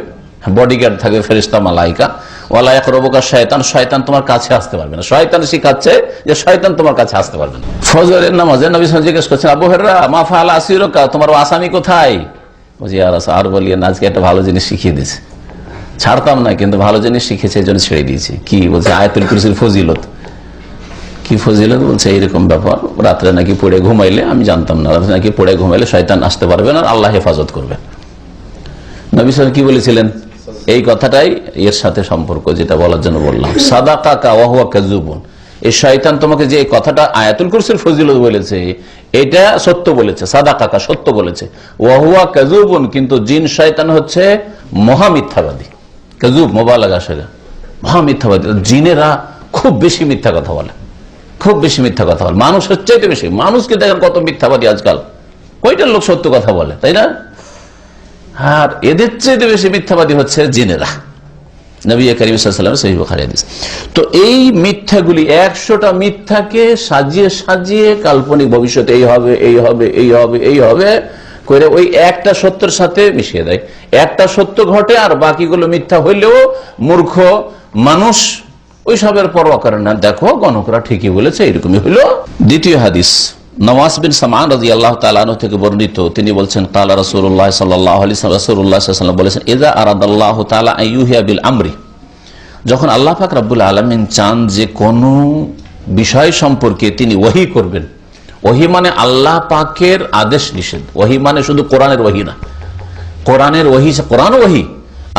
বডিগার্ড থাকবে ফেরেশতা মালাইকা। ওয়ালা ইয়াকরুবুকা শাইতান, শয়তান তোমার কাছে আসতে পারবে না। শয়তান শিখাচ্ছে যে শয়তান তোমার কাছে আসতে পারবে না। ফজরের নামাজে নবী সাল্লাল্লাহু আলাইহি ওয়াসাল্লাম জিজ্ঞেস করছেন, আবু হুরায়রা মা ফাআলা আসিরুকা, তোমার আসামি কোথায়? বলছি আর বলিয়ে না, আজকে একটা ভালো জিনিস শিখিয়ে দিয়েছে, ছাড়তাম না, কিন্তু ভালো জিনিস শিখেছে, এই জন্য ছেড়ে দিয়েছি। কি বলছে? আয়াতুল কুরসির ফজিলত। কি ফজিলত? বলছে এইরকম ব্যাপার, রাত্রে নাকি পড়ে ঘুমাইলে, আমি জানতাম না, রাত্রে নাকি পড়ে ঘুমাইলে শয়তান আসতে পারবে না, আল্লাহ হেফাজত করবে। নবী সাল্লাল্লাহু আলাইহি ওয়াসাল্লাম কি বলেছিলেন? এই কথাটাই এর সাথে সম্পর্ক, যেটা বলার জন্য বললাম। সাদাকাকা ওয়া হুয়া কাযুবুন, এই শয়তান তোমাকে যে এই কথাটা আয়াতুল কুরসির ফজিলত বলেছে, এটা সত্য বলেছে। সাদাকাকা, সত্য বলেছে। ওয়া হুয়া কাযুবুন, কিন্তু জিন শয়তান হচ্ছে মহা মিথ্যাবাদী। কাযুব মোবালাগা, সেটা মহা মিথ্যাবাদী। জিনেরা খুব বেশি মিথ্যা কথা বলে, খুব বেশি মিথ্যা কথা বলে, মানুষের চাইতে বেশি। মানুষকে দেখেন কত মিথ্যাবাদী আজকাল, কয়টা লোক সত্য কথা বলে, তাই না? আর এদের চাইতে বেশি মিথ্যাবাদী হচ্ছে জিনেরা। নবী করিম সাল্লাল্লাহু আলাইহি ওয়াসাল্লাম সহিহ বুখারী হাদিস। তো এই মিথ্যাগুলি 100টা মিথ্যাকে সাজিয়ে সাজিয়ে কাল্পনিক ভবিষ্যতে এই হবে এই হবে এই হবে এই হবে করে ওই একটা সত্যের সাথে মিশিয়ে দেয়। একটা সত্য ঘটে আর বাকিগুলো মিথ্যা হইলেও মূর্খ মানুষ ওইসবের পরোয়া করে না, দেখো গণকরা ঠিকই বলেছে, এরকমই হইল। দ্বিতীয় হাদিস নওয়াস বিন সামআন রাদিয়াল্লাহু তাআলা আনহু থেকে বর্ণিত, তিনি বলছেন ক্বালা রাসূলুল্লাহ সাল্লাল্লাহু আলাইহি ওয়াসাল্লাম, রাসূলুল্লাহ সাল্লাল্লাহু আলাইহি ওয়াসাল্লাম বলেছেন, ইযা আরাদাল্লাহু তাআলা আইয়ুহিয়া বিল আমরি, যখন আল্লাহ পাক রব্বুল আলামিন চান যে কোন বিষয় সম্পর্কে তিনি ওহী করবেন। ওহী মানে আল্লাহ পাকের আদেশ নিষেধ, ওহী মানে শুধু কোরআনের ওহী না, কোরআনের ওহী, কোরআন ওহী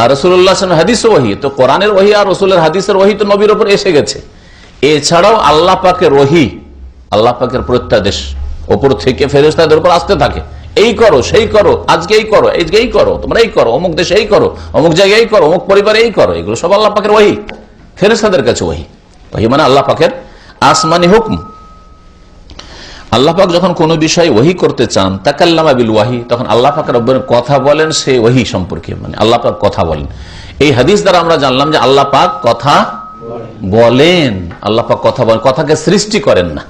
আর রাসূলুল্লাহ সাল্লাল্লাহু আলাইহি ওয়াসাল্লাম হাদিস ওহী। তো কোরআনের ওহী আর রাসূলের হাদিসের ওহী তো নবীর উপর এসে গেছে। এছাড়াও আল্লাহ পাকের ওহী, আল্লাহ পাকের প্রত্যাদেশ উপর থেকে ফেরেশতাদের উপর আসতে থাকে, এই করো সেই করো, আজকে এই করো, এই করো, তোমরা এই করো, অমুক দেশে এই করো, অমুক জায়গায় এই করো, অমুক পরিবারে এই করো, এগুলো সব আল্লাহ পাকের ওহী, ফেরেশতাদের কাছে ওহী। ওহী মানে আল্লাহ পাকের আসমানি হুকুম। আল্লাহ পাক যখন কোনো বিষয় ওহী করতে চান, তাকাল্লামা বিল ওয়াহি, তখন আল্লাহ পাক রব্বুল কথা বলেন সেই ওহী সম্পর্কে, মানে আল্লাহ পাক কথা বলেন। এই হাদিস দ্বারা আমরা জানলাম যে আল্লাহ পাক কথা বলেন, আল্লাহ পাক কথা বলেন, কথাকে সৃষ্টি করেন না।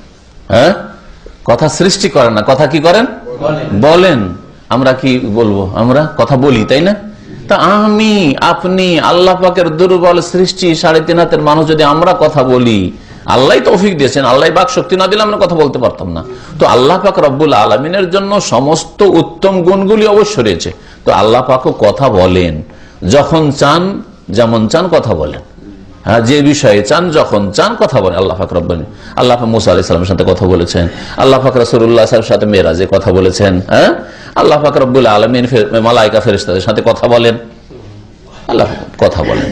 হ্যাঁ, কথা সৃষ্টি করেন না, কথা কি করেন? বলেন। আমরা কি বলবো? আমরা কথা বলি, তাই না? তা আমি আপনি আল্লাহ পাকের দুর্বল সৃষ্টি, 3.5 হাতের মানুষ, যদি আমরা কথা বলি, আল্লাহ তৌফিক দিয়েছেন, আল্লাহ বাক শক্তি না দিলে আমরা কথা বলতে পারতাম না। তো আল্লাহ পাক রব্বুল আলামিনের জন্য সমস্ত উত্তম গুণগুলি অবশ্য রয়েছে। তো আল্লাহ পাকও কথা বলেন, যখন চান, যেমন চান কথা বলেন। হ্যাঁ, যে বিষয়ে চান, যখন চান কথা বলেন আল্লাহ পাক রব্বুল। আল্লাহ পাক মুসা আলাইহিস সালামের সাথে কথা বলেছেন, আল্লাহ পাক রাসূলুল্লাহ সাল্লাল্লাহু আলাইহি ওয়াসাল্লামের সাথে মেরাজে কথা বলেছেন। হ্যাঁ, আল্লাহ পাক রব্বুল আলামিন মালায়েকা ফেরেশতাদের সাথে কথা বলেন, আল্লাহ কথা বলেন।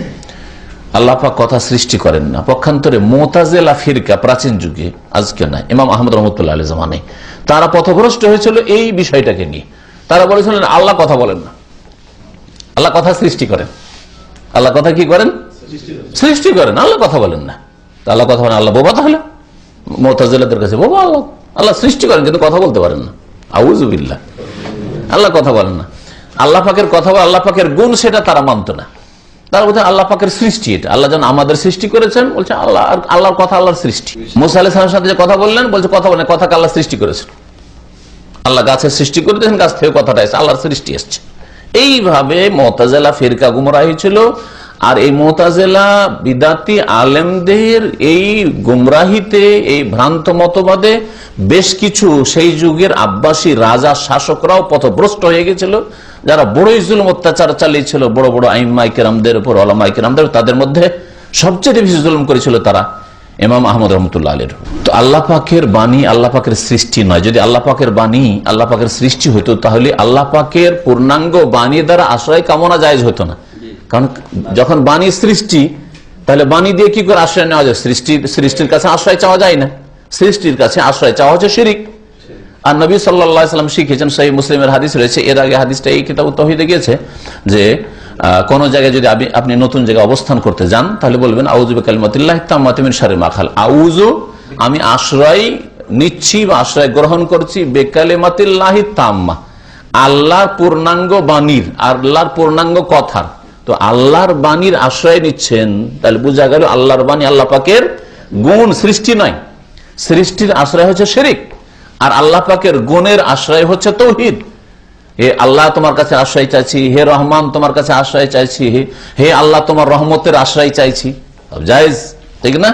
আল্লাহ পাক কথা সৃষ্টি করেন না। পক্ষান্তরে মুতাজিলা ফিরকা প্রাচীন যুগে, আজকে নয়, ইমাম আহমদ রাহমাতুল্লাহ আলাইহি জামানায় তারা পথভ্রষ্ট হয়েছিল এই বিষয়টাকে নিয়ে। তারা বলেছিলেন আল্লাহ কথা বলেন না, আল্লাহ কথা সৃষ্টি করেন। আল্লাহ কথা কি করেন? সৃষ্টি করেন, আল্লাহ কথা বলেন না। আল্লাহ কথা বলেন, আল্লাহ বোবা? তাহলে মুতাজিলাদের কাছে বোবা আল্লাহ, আল্লাহ সৃষ্টি করেন কিন্তু কথা বলতে পারেন না। আউযু বিল্লাহ, আল্লাহ কথা বলেন না। আল্লাহ পাকের কথা বলে, আল্লাহ পাকের গুণ, সেটা তারা মানত না। তারা বলছে আল্লাহ পাকের সৃষ্টি, এটা আল্লাহ যেন আমাদের সৃষ্টি করেছেন, বলছে আল্লাহ, আল্লাহর কথা আল্লাহর সৃষ্টি। মুসা আলাইহিস সালামের সাথে যে কথা বললেন, বলছে কথা বলেন, কথাকে আল্লাহ সৃষ্টি করেছেন। আল্লাহ গাছের সৃষ্টি করে দিয়েছেন, গাছ থেকে কথাটা এসেছে, আল্লাহর সৃষ্টি এসছে। এইভাবে মুতাজিলা ফিরকা গুমরাহী ছিল। আর এই মুতাজিলা বিদাতি আলেমদের এই গুমরাহিতে, এই ভ্রান্ত মতবাদে বেশ কিছু সেই যুগের আব্বাসী রাজা শাসকরাও পথভ্রষ্ট হয়ে গেছিল, যারা বড়ই জুলুম অত্যাচার চালিয়েছিল বড় বড় আইম্মায়ে কেরামদের উপর, উলামায়ে কেরামদের। তাদের মধ্যে সবচেয়ে বেশি জুলুম করেছিল তারা ইমাম আহমদ রাহমাতুল্লাহ আলাইহি। তো আল্লাহ পাকের বাণী আল্লাহ পাকের সৃষ্টি নয়। যদি আল্লাহ পাকের বাণী আল্লাহ পাকের সৃষ্টি হইতো, তাহলে আল্লাহ পাকের পূর্ণাঙ্গ বাণী দ্বারা আশ্রয় কামনা জায়েজ হতো না। কারণ যখন বাণী সৃষ্টি, তাহলে বাণী দিয়ে কি করে আশ্রয় নেওয়া যায়? সৃষ্টির কাছে আশ্রয় চাওয়া যায় না। সৃষ্টির কাছে আশ্রয় চাওয়া হচ্ছে শিরিক। আর নবী সাল্লাল্লাহু আলাইহি ওয়াসাল্লাম শিখিয়েছেন, সহিহ মুসলিমের হাদিস রয়েছে, এর আগে হাদিসটা এই কিতাব তাওহীদে গিয়েছে, যে কোন জায়গায় যদি আপনি নতুন জায়গায় অবস্থান করতে যান, তাহলে বলবেন আউযু বিকালিমাতিল্লাহি তাম্মাতি মিন শাররি মা খালাক। আউযু, আমি আশ্রয় নিচ্ছি বা আশ্রয় গ্রহণ করছি, বিকালিমাতিল্লাহি তাম্মা, আল্লাহর পূর্ণাঙ্গ বাণীর, আল্লাহর পূর্ণাঙ্গ কথার। তো আল্লাহর বাণীর আশ্রয় নিচ্ছেন, তাহলে বোঝা গেল আল্লাহর বাণী আল্লাহ পাকের গুণ, সৃষ্টি নয়। সৃষ্টির আশ্রয় হচ্ছে শিরক, আর আল্লাহ পাকের গুণের আশ্রয় হচ্ছে তাওহীদ। হে আল্লাহ, তোমার কাছে আশ্রয় চাইছি, হে রহমান তোমার কাছে আশ্রয় চাইছি, হে আল্লাহ তোমার রহমতের আশ্রয় চাইছি, জায়েজ, ঠিক না?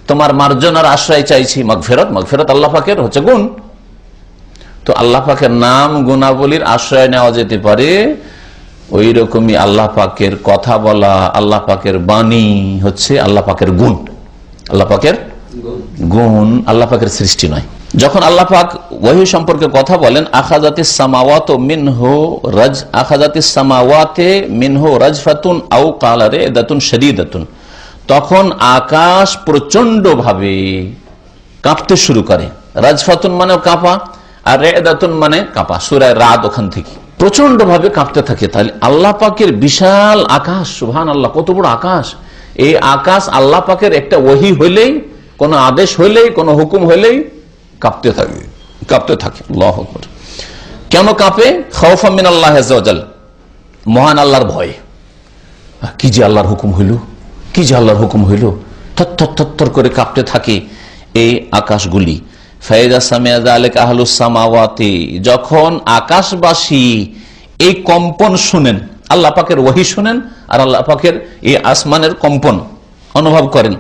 তোমার মার্জনার আশ্রয় চাইছি, মাগফিরাত, মাগফিরাত আল্লাহ পাকের হচ্ছে গুণ। তো আল্লাহ পাকের নাম গুণাবলীর আশ্রয় নেওয়া যেতে পারে। ওই রকমই আল্লাহ পাকের কথা বলা, আল্লাহ পাকের বাণী হচ্ছে আল্লাহ পাকের গুণ, আল্লাহ পাকের গুণ, আল্লাহ পাকের সৃষ্টি নয়। যখন আল্লাহ পাক ওহী সম্পর্কে কথা বলেন, আখাযাতিস সামাওয়াতু মিনহু আখাযাতিস সামাওয়াতে মিনহু রাজফাতুন আও ক্বালা রাদাতুন শাদীদাতুন, তখন আকাশ প্রচন্ড ভাবে কাঁপতে শুরু করে। রাজফাতুন মানে কাঁপা, আর রাদাতুন মানে কাঁপা, সূরা রাদ ওখান থেকে প্রচন্ড ভাবে কাঁপতে থাকে। তাহলে আল্লাহ পাকের বিশাল আকাশ, সুবহানাল্লাহ, কত বড় আকাশ! এই আকাশ আল্লাহ পাকের একটা ওহী হইলেই কোন আদেশ হইলেই, কোন হুকুম হইলেই কাঁপতে থাকে, কাঁপতে থাকে। আল্লাহু আকবার। কেন কাঁপে? খাউফা মিন আল্লাহ আযজা ওয়া জাল, মহান আল্লাহর ভয়। কি যে আল্লাহর হুকুম হইল, কি যে আল্লাহর হুকুম হইল, থরথর থরথর করে কাঁপতে থাকে এই আকাশগুলি। ফাইদা সামিয়া যালিকা আহলুস সামাওয়াতি, যখন আকাশবাসী এই কম্পন শুনেন, আল্লাহ পাকের ওহী শুনেন আর আল্লাহ পাকের এই আসমানের কম্পন অনুভব করেন,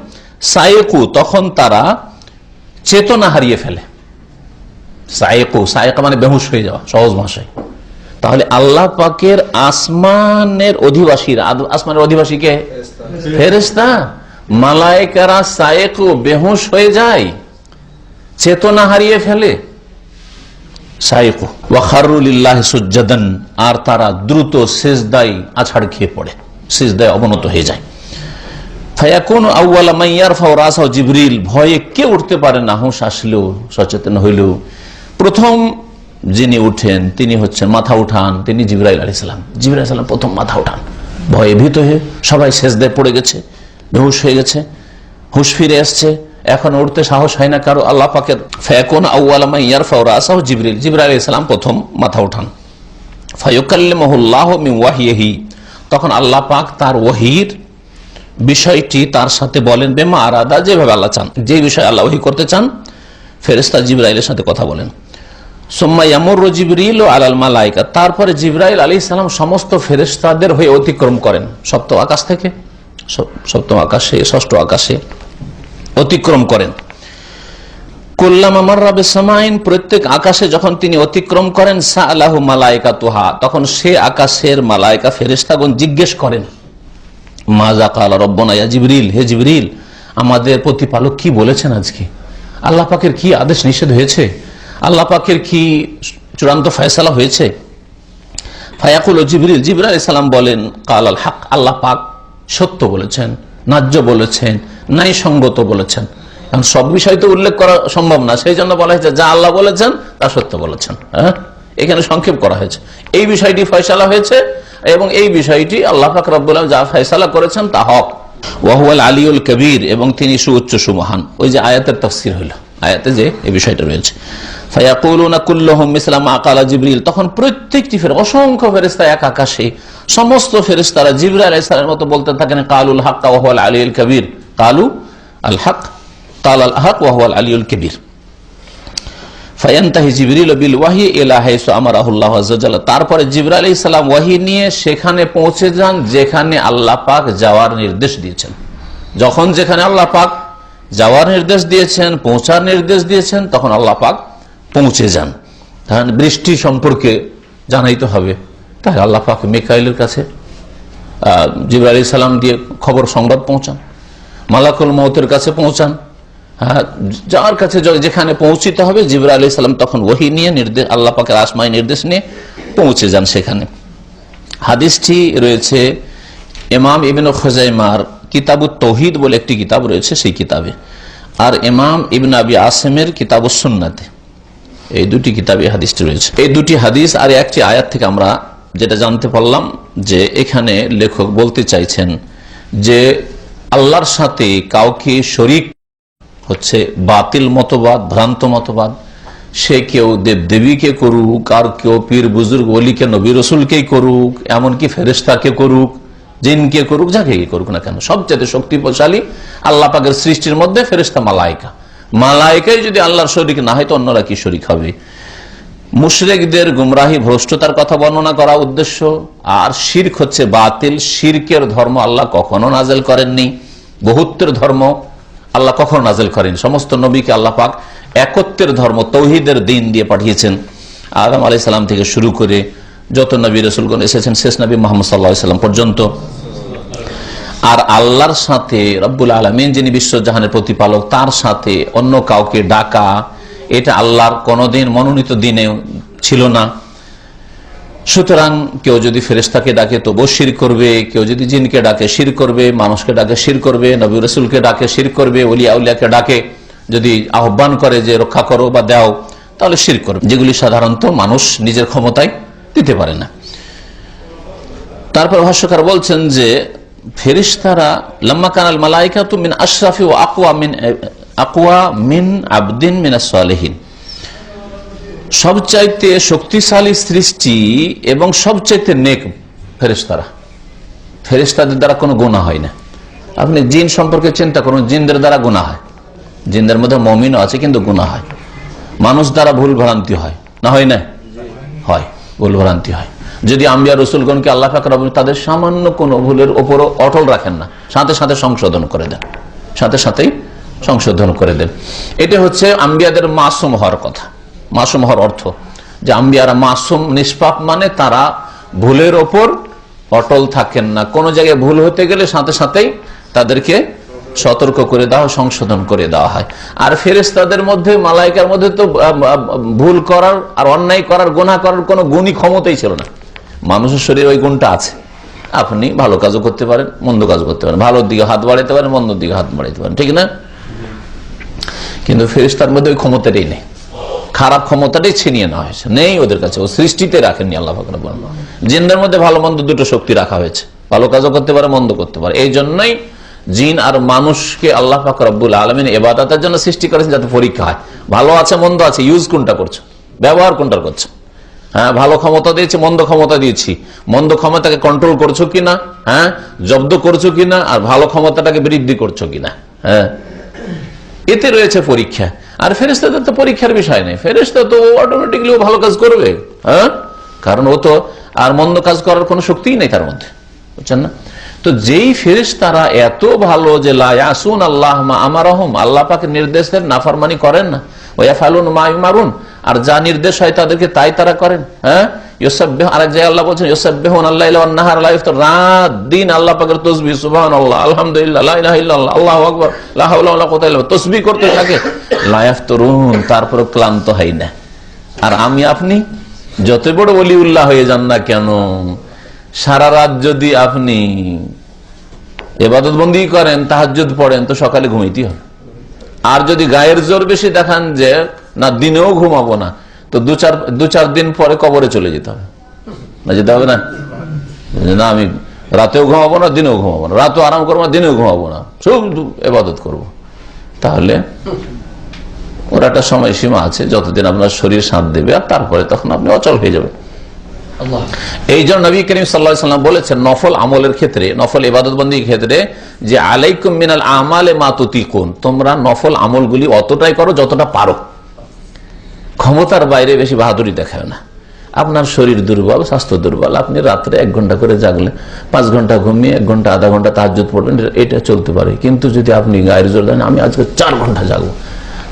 সায়েকু, তখন তারা চেতনা হারিয়ে ফেলে। সায়েকু, সায়েকা মানে বেহুশ হয়ে যাওয়া সহজ ভাষায়। তাহলে আল্লাহ পাকের আসমানের অধিবাসীরা, আসমানের অধিবাসী কে? ফেরেশতা। মালায়েকারা সায়েকু, বেহুশ হয়ে যায়, চেতনা হারিয়ে ফেলে। সায়েকু ওয়া খাররু লিল্লাহি সুজদান, আর তারা দ্রুত সিজদায় আছাড় খেয়ে পড়ে, সিজদায় অবনত হয়ে যায়। ফায়াকুনু আউওয়ালা মান ইয়ারফাউ রাসাহু জিবরিল, ভয়ে কে উঠতে পারে না, হুঁশ আসলেও, সচেতন হইলেও প্রথম যিনি উঠেন তিনি হচ্ছেন, মাথা উঠান, তিনি জিবরাইল আলাইহিস সালাম। জিবরাইল আলাইহিস সালাম প্রথম মাথা উঠান, ভয়ে ভীত হয়ে সবাই সিজদায় পড়ে গেছে, বেহুশ হয়ে গেছে, হুঁশ ফিরে আসছে, এখন উঠতে সাহস হয় না কারো। আল্লাহ পাকের ফায়াকুনু আউওয়ালা মান ইয়ারফাউ রাসাহু জিবরিল, জিবরাইল আলাইহিস সালাম প্রথম মাথা উঠান। ফায়ুকাল্লিমুহুল্লাহু মিন ওয়াহয়িহি, তখন আল্লাহ পাক তার ওহীর বিষয়টি তার সাথে বলেন, বেমা আরাদা, যেভাবে আল্লাহ চান, যে বিষয় আল্লাহ ওহী করতে চান ফেরেশতা জিবরাইলের সাথে কথা বলেন। সুম্মা ইয়ামুরু জিবরিল আলাল মালায়েকা, তারপরে জিবরাইল আলাইহিস সালাম সমস্ত ফেরেশতাদের হয়ে অতিক্রম করেন সপ্তম আকাশ থেকে, সপ্তম আকাশে, ষষ্ঠ আকাশে অতিক্রম করেন। কুল্লামা মাররা বিসামাইন, প্রত্যেক আকাশে যখন তিনি অতিক্রম করেন, সাআলাহু মালায়েকাতুহা, তখন সে আকাশের মালায়েকা ফেরেশতাগণ জিজ্ঞেস করেন, মাজা কালা রব্বনা ইয়া জিবরিল, হে জিবরিল, আমাদের প্রতিপালক কি বলেছেন আজকে, আল্লাহ পাকের কি আদেশ নিষেধ হয়েছে, আল্লাহ পাকের কি চূড়ান্ত ফয়সালা হয়েছে? ফায়াকুলু জিবরিল, জিবরাইল আলাইহিস সালাম বলেন, কালাল হক, আল্লাহ পাক সত্য বলেছেন, ন্যায্য বলেছেন, ন্যায়সঙ্গত বলেছেন। এখন সব বিষয় তো উল্লেখ করা সম্ভব না, সেই জন্য বলা হয়েছে যা আল্লাহ বলেছেন তা সত্য বলেছেন। হ্যাঁ, এখানে সংক্ষেপ করা হয়েছে, এই বিষয়টি ফয়সালা হয়েছে এবং এই বিষয়টি আল্লাহ পাক রব্বুল আলামিন যা ফয়সালা করেছেন তা হক। ওয়া হুয়াল আলিয়ুল কবীর, এবং তিনি সুউচ্চ সুমহান। ওই যে আয়াতের তাফসীর হলো, আয়াতে যে এই বিষয়টা রয়েছে, ফায়াকুলুনা কুল্লুহুম মিসলা মা ক্বালা জিবরিল, তখন প্রত্যেকটি অসংখ্য ফেরেশতা এক আকাশে, সমস্ত ফেরেশতারা জিবরাইল আলাইহিস সালামের মতো বলতে থাকেন, কালুল হক ওয়া হুয়াল আলিয়ুল কবীর, কালু আল হক, কাল আল হক ওয়া হুয়াল আলিয়ুল কবীর। ফায়ানতাহি জিবরিল বিল ওয়াহয়ি ইলা হাইসু আমারাহুল্লাহু আযজা ওয়া জাল্লা, তারপরে জিবরাইল আলাইহিস সালাম ওয়াহী নিয়ে সেখানে পৌঁছে যান যেখানে আল্লাহ পাক যাওয়ার নির্দেশ দিয়েছেন। যখন যেখানে আল্লাহ পাক যাওয়ার নির্দেশ দিয়েছেন, পৌঁছার নির্দেশ দিয়েছেন, তখন আল্লাহ পাক পৌঁছে যান। তাহলে বৃষ্টি সম্পর্কে জানাইতে হবে, তাহলে আল্লাহ পাক মিকাইলের কাছে জিবরাইল আলাইহিস সালাম দিয়ে খবর সংবাদ পৌঁছান, মালাকুল মউতের কাছে পৌঁছান। যার কাছে যেখানে পৌঁছিতে হবে জিবরাইল আলাইহিস সালাম তখন ওহী নিয়ে নির্দেশ, আল্লাহ পাকের আসমাই নির্দেশ নিয়ে পৌঁছে যান সেখানে। হাদিসটি রয়েছে ইমাম ইবনে খুজাইমার কিতাবুত তাওহীদ বলে একটি কিতাব রয়েছে, সেই কিতাবে, আর ইমাম ইবনে আবি আসিমের কিতাবুস সুন্নাতে, এই দুটি কিতাবে হাদিসটি রয়েছে। এই দুটি হাদিস আর একটি আয়াত থেকে আমরা যেটা জানতে পারলাম যে এখানে লেখক বলতে চাইছেন যে আল্লাহর সাথে কাউকে শরীক হচ্ছে বাতিল মতবাদ, ভ্রান্ত মতবাদ। সে কেউ দেবদেবীকে করুক, আর কেউ পীর বুজুর্গ ওলিকে, নবী রসুলকেই করুক, এমনকি ফেরেশতাকে করুক, জিনকে করুক, যাকে করুক না কেন, সবচেয়ে শক্তিশালী আল্লাহ পাকের সৃষ্টির মধ্যে ফেরেশতা, মালায়েকা। মালায়েকাই যদি আল্লাহর শরীক না হয় তো অন্যরা কি শরীক হবে? মুশরিকদের গুমরাহি, ভ্রষ্টতার কথা বর্ণনা করা উদ্দেশ্য। আর শিরক হচ্ছে বাতিল, শিরকের ধর্ম আল্লাহ কখনো নাজেল করেননি, বহুত্বের ধর্ম আল্লাহ কখনো নাজেল করেন। সমস্ত নবীকে আল্লাহ পাক একত্বের ধর্ম, তৌহিদের দিন দিয়ে পাঠিয়েছেন। আদম আলাইহিস সালাম থেকে শুরু করে যত নবী রাসূলগণ এসেছেন শেষ নবী মুহাম্মদ সাল্লাল্লাহু আলাইহি ওয়াসাল্লাম পর্যন্ত। আর আল্লাহর সাথে রব্বুল আলামিন যিনি বিশ্বজাহানের প্রতিপালক, তার সাথে অন্য কাউকে ডাকা, এটা আল্লাহর কোনদিন মনোনীত দিনে ছিল না। সুতরাং কেউ যদি ফেরেশতাকে ডাকে তবুও শিরক করবে, কেউ যদি জিনকে ডাকে শিরক করবে, মানুষকে ডাকে শিরক করবে, নবী রাসূলকে ডাকে শিরক করবে, ওলিয়া উলিয়াকে ডাকে যদি আহ্বান করে যে রক্ষা করো বা দাও, তাহলে শিরক করবে, যেগুলি সাধারণত মানুষ নিজের ক্ষমতায় দিতে পারে না। তারপর ভাষ্যকার বলছেন যে ফেরেশতারা লাম্মা কানাল মালাইকাতু মিন আশরাফি ওয়া আকওয়া মিন আকওয়া মিন আবদিন মিনাস সালিহিন, সবচাইতে শক্তিশালী সৃষ্টি এবং সবচাইতে নেক ফেরেশতারা। ফেরেশতাদের দ্বারা কোনো গুনাহ হয় না। আপনি জিন সম্পর্কে চিন্তা করুন, জিনদের দ্বারা গুনাহ হয়, জিনদের মধ্যে মুমিনও আছে কিন্তু গুনাহ হয়। মানুষ দ্বারা ভুল ভ্রান্তি হয় না, হয় না? হয়, ভুল ভ্রান্তি হয়। যদি আম্বিয়া রসুলগণকে আল্লাহ পাক রব্বুল তাদের সামান্য কোনো ভুলের ওপরও অটল রাখেন না, সাথে সাথে সংশোধন করে দেন, সাথে সাথেই সংশোধন করে দেন। এটা হচ্ছে আম্বিয়াদের মাসুম হওয়ার কথা। মাসুম হওয়ার অর্থ যে আম্বিয়ারা মাসুম, নিষ্পাপ, মানে তারা ভুলের ওপর অটল থাকেন না। কোন জায়গায় ভুল হতে গেলে সাথে সাথেই তাদেরকে সতর্ক করে দেওয়া, সংশোধন করে দেওয়া হয়। আর ফেরেশতাদের মধ্যে, মালাইকার মধ্যে তো ভুল করার আর অন্যায় করার, গুনাহ করার কোনো গুণই ক্ষমতাই ছিল না। মানুষের শরীরে ওই গুণটা আছে। আপনি ভালো কাজও করতে পারেন, মন্দ কাজ করতে পারেন, ভালোর দিকে হাত বাড়াইতে পারেন, মন্দর দিকে হাত বাড়াইতে পারেন, ঠিক না? কিন্তু ফেরেশতার মধ্যে ওই ক্ষমতাটাই নেই, খারাপ ক্ষমতাটাই ছিনিয়ে নেওয়া হয়েছে, নেই ওদের কাছে, ও সৃষ্টিতে রাখেননি আল্লাহ পাক রব্বুল আলামিন। জিনদের মধ্যে ভালো মন্দ দুটো শক্তি রাখা হয়েছে, ভালো কাজও করতে পারে, মন্দ করতে পারে। এই জন্যই জিন আর মানুষকে আল্লাহ পাক রব্বুল আলামিন ইবাদতের জন্য সৃষ্টি করেছেন, যাতে পরীক্ষা হয়, ভালো আছে মন্দ আছে, ইউজ কোনটা করছো, ব্যবহার কোনটা করছো। হ্যাঁ, ভালো ক্ষমতা দিয়েছি, মন্দ ক্ষমতা দিয়েছি, মন্দ ক্ষমতাকে কন্ট্রোল করছো কিনা, হ্যাঁ, জব্দ করছো কিনা, আর ভালো ক্ষমতাটাকে বৃদ্ধি করছো কিনা। হ্যাঁ, এতে রয়েছে পরীক্ষা। আর ফেরেশতাদের তো পরীক্ষার বিষয় নেই, ফেরেশতা তো অটোমেটিকলি ভালো কাজ করবে। হ্যাঁ, কারণ ও তো আর মন্দ কাজ করার কোনো শক্তিই নেই তার মধ্যে, বুঝছেন না? তো যেই ফেরেশতারা এত ভালো যে লা ইয়াসুন আল্লাহ মা আমারহুম, আল্লাহ পাকের নির্দেশের নাফরমানি করেন না, ওয়া ইয়াফালুন মা ইউমারুন, আর যা নির্দেশ হয় তাদেরকে তাই তারা করেন। হ্যাঁ, ইউসাব্বিহু, আরেক জায়গায় আল্লাহ বলেছেন ইউসাব্বিহুন আল-লাইলা ওয়ান-নাহার লা ইফতার, রাত দিন আল্লাহ পাকের তাসবিহ, সুবহানাল্লাহ, আলহামদুলিল্লাহ, লা ইলাহা ইল্লাল্লাহ, আল্লাহু আকবার, লা হাওলা ওয়ালা কুওয়াতা ইল্লা বিল্লাহ, তাসবিহ করতে থাকে, লা ইফতারুন, তারপর ক্লান্ত হয় না। আর আমি আপনি যত বড় ওলিউল্লাহ হয়ে যান না কেন, সারা রাত যদি আপনি ইবাদত বন্দেগী করেন, তাহাজ্জুদ পড়েন, তো সকালে ঘুমাইতেই হবে। আর যদি গায়ের জোর বেশি দেখান যে না দিনেও ঘুমাবো না, তো দু চার দিন পরে কবরে চলে যেতে হবে। না, যেতে হবে না? না, আমি রাতেও ঘুমাবো না, দিনেও ঘুমাবো না, রাতেও আরাম করবো না, দিনেও ঘুমাবো না, সব ইবাদত করবো। তাহলে ওর একটা সময় সীমা আছে, যতদিন আপনার শরীর সাথ দেবে, আর তারপরে তখন আপনি অচল হয়ে যাবে। এই জন্য নবী করিম সাল্লাল্লাহু আলাইহি ওয়াসাল্লাম বলেছেন নফল আমলের ক্ষেত্রে, নফল ইবাদত বন্দেগীর ক্ষেত্রে, যে আলাইকুম মিনাল আমালে মা তুতিকুন, তোমরা নফল আমলগুলি অতটাই করো যতটা পারো, ক্ষমতার বাইরে বেশি বাহাদুরি দেখায় না। আপনার শরীর দুর্বল, স্বাস্থ্য দুর্বল, আপনি রাত্রে 1 ঘন্টা করে জাগলে, 5 ঘন্টা ঘুমিয়ে 1 ঘন্টা আধা ঘন্টা তাহাজ্জুদ পড়বেন, এটা চলতে পারে। কিন্তু যদি আপনি গায়ের জোর দেন, আমি আজকে 4 ঘন্টা জাগবো,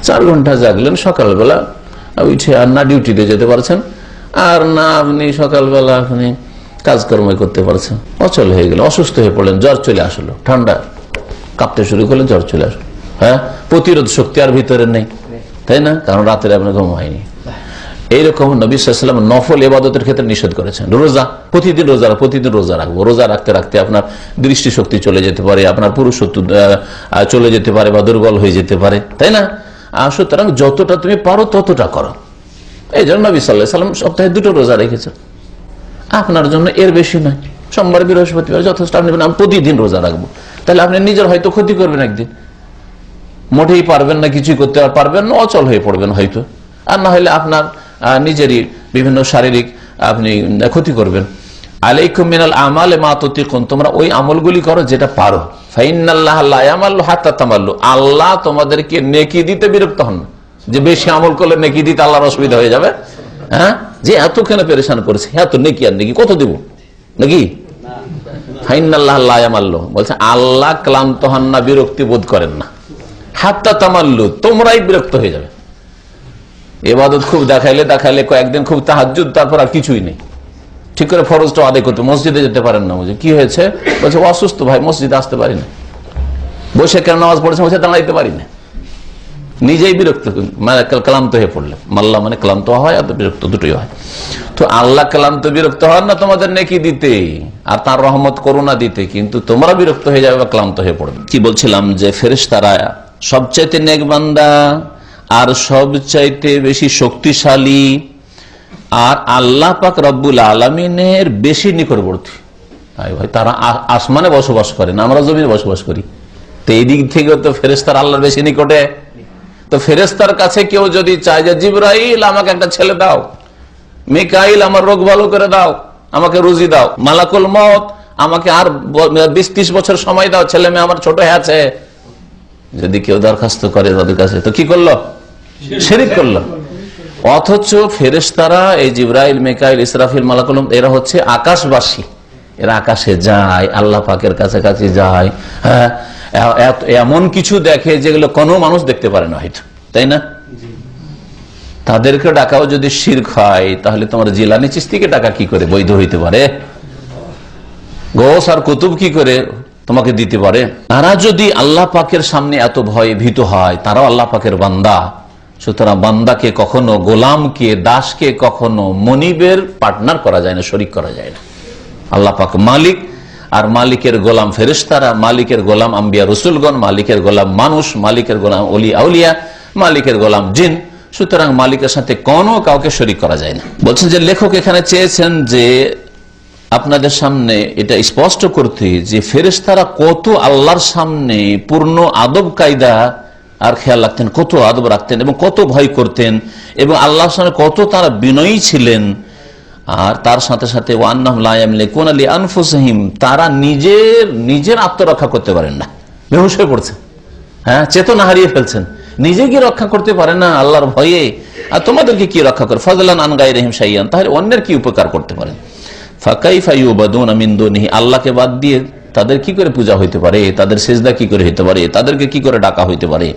4 ঘন্টা জাগলেন, সকালবেলা উঠে আর না ডিউটিতে যেতে পারছেন, আর না আপনি সকালবেলা আপনি কাজকর্ম করতে পারছেন, অচল হয়ে গেল, অসুস্থ হয়ে পড়লেন, জ্বর চলে আসলো, ঠান্ডা কাঁপতে শুরু করলেন, জ্বর চলে আসলো। হ্যাঁ, প্রতিরোধ শক্তি আর ভিতরে নেই, তাই না? কারণ রাতের আপনার ঘুম হয়নি। এইরকম নবী সাল্লাল্লাহু আলাইহি ওয়াসাল্লাম নফল ইবাদতের ক্ষেত্রে নিষেধ করেছেন। রোজা, প্রতিদিন রোজা রাখবো, রোজা রাখতে রাখতে আপনার দৃষ্টিশক্তি চলে যেতে পারে, আপনার পুরুষত্ব চলে যেতে পারে, বা দুর্বল হয়ে যেতে পারে, তাই না? সুতরাং যতটা তুমি পারো ততটা করো। এই জন্য নবী সাল্লাল্লাহু আলাইহি ওয়াসাল্লাম সপ্তাহে 2টো রোজা রেখেছেন। আপনার জন্য এর বেশি নয়, সোমবার বৃহস্পতিবার যথেষ্ট। আপনি আমি প্রতিদিন রোজা রাখবো, তাহলে আপনি নিজের হয়তো ক্ষতি করবেন, একদিন মোটেই পারবেন না, কিছুই করতে পারবেন না, অচল হয়ে পড়বেন হয়তো, আর না হলে আপনার নিজেরই বিভিন্ন শারীরিক আপনি ক্ষতি করবেন। আলাইকুম মিনাল আমালে মা তুতিকুন, তোমরা ওই আমলগুলি করো যেটা পারো। ফাইনাল্লাহ লা ইয়ামাল্লু হাত্তা তামাল্লু, আল্লাহ তোমাদেরকে নেকি দিতে বিরক্ত হন না, যে বেশি আমল করলে নেকি দিতে আল্লাহর অসুবিধা হয়ে যাবে। হ্যাঁ, যে এত কেন পেরেশান করেছে, এত নেকি আর নেকি কত দেব নাকি? ফাইনাল্লাহ লা ইয়ামাল্লু বলছে আল্লাহ ক্লান্ত হন না, বিরক্তি বোধ করেন না। হাত্তা তামাল্লু, তোমরাই বিরক্ত হয়ে যাবে। ইবাদত খুব দেখাইলে কয়েকদিন খুব তাহাজ্জুদ, তারপর আর কিছুই নেই, ঠিক করে ফরজটা আদায় করতে মসজিদে যেতে পারেন না। বুঝে কি হয়েছে? বলছে অসুস্থ ভাই, মসজিদে আসতে পারি না। বসে কেন নামাজ পড়েছে? বসে দাঁড়াইতে পারি না। নিজেই বিরক্ত, মানে ক্লান্ত হয়ে পড়লে, মাল্লা মানে ক্লান্ত হয় আর বিরক্ত, দুটোই হয়। তো আল্লাহ ক্লান্ত বিরক্ত হন না তোমাদের নেকি দিতে আর তার রহমত করুণা দিতে, কিন্তু তোমরা বিরক্ত হয়ে যাবে বা ক্লান্ত হয়ে পড়বে। কি বলছিলাম, যে ফেরেশতারা সবচাইতে নেক বান্দা আর সবচাইতে বেশি শক্তিশালী, আর আল্লাহ পাক রব্বুল আলামিনের বেশি নিকটবর্তী। ভাই, তারা আসমানে বসবাস করেন, আমরা জমিনে বসবাস করি, তো এই দিক থেকে তো ফেরেশতারা আল্লাহর বেশি নিকটে তো ফেরেশতার কাছে কেউ যদি চায় যে জিবরাইল আমাকে একটা ছেলে দাও, মিকাইল আমার রোগ ভালো করে দাও, আমাকে রুজি দাও, মালাকুল মউত আমাকে আর 20-30 বছর সময় দাও, ছেলে মেয়ে আমার ছোট আছে, যদি কেউ দরখাস্ত করে তাদের কাছে, তো কি করলো? শিরক করলো। অথচ ফেরেশতারা এই জিবরাইল, মিকাইল, ইসরাফিল, মালাকুল মউত এরা হচ্ছে আকাশবাসী, এরা আকাশে যায়, আল্লাহ পাকের কাছাকাছি যায়, হ্যাঁ, এমন কিছু দেখে যেগুলো কোনো মানুষ দেখতে পারে না হয়তো, তাই না? তাদেরকে ডাকাও যদি শিরক হয়, তাহলে তোমার জিলানি চিশতিকে ডাকা কি করে বৈধ হইতে পারে? গোস আর কুতুব কি করে তোমাকে দিতে পারে? তারা যদি আল্লাহ পাকের সামনে এত ভয় ভীত হয়, তারাও আল্লাহ পাকের বান্দা, সুতরাং বান্দাকে কখনো, গোলামকে, দাসকে কখনো মনিবের পার্টনার করা যায় না, শরিক করা যায় না। আল্লাহ পাক মালিক, আর মালিকের গোলাম ফেরেশতারা, মালিকের গোলাম আম্বিয়া রসুলগণ, মালিকের গোলাম মানুষ, মালিকের গোলাম ওলি আউলিয়া, মালিকের গোলাম জিন। সুতরাং মালিকের সাথে কোনো কাউকে শরিক করা যায় না। বলছেন যে লেখক এখানে চেয়েছেন যে আপনাদের সামনে এটা স্পষ্ট করতে যে ফেরেশতারা কত আল্লাহর সামনে পূর্ণ আদব কায়দা আর খেয়াল রাখতেন, কত আদব রাখতেন এবং কত ভয় করতেন, এবং আল্লাহর সামনে কত তারা বিনয়ী ছিলেন। আর তার সাথে সাথে ওয়ান্নাহুম লা ইয়ামলিকুনা লিআনফুসিহিম, তারা নিজের আত্মরক্ষা করতে পারেন না, বেহুশ হয়ে পড়ছেন, হ্যাঁ, চেতনা হারিয়ে ফেলছেন, নিজে কি রক্ষা করতে পারে না আল্লাহর ভয়ে, আর তোমাদেরকে কি রক্ষা করে? ফাজলান আন গায়রিহিম শাইয়ান, তাহলে অন্যের কি উপকার করতে পারেন? ফাকাইফা ইউবাদুনা মিন দুনিহি, আল্লাহকে বাদ দিয়ে তাদের কি করে পূজা হইতে পারে, তাদের সিজদা কি করে হইতে পারে, তাদেরকে কি করে ডাকা হইতে পারে,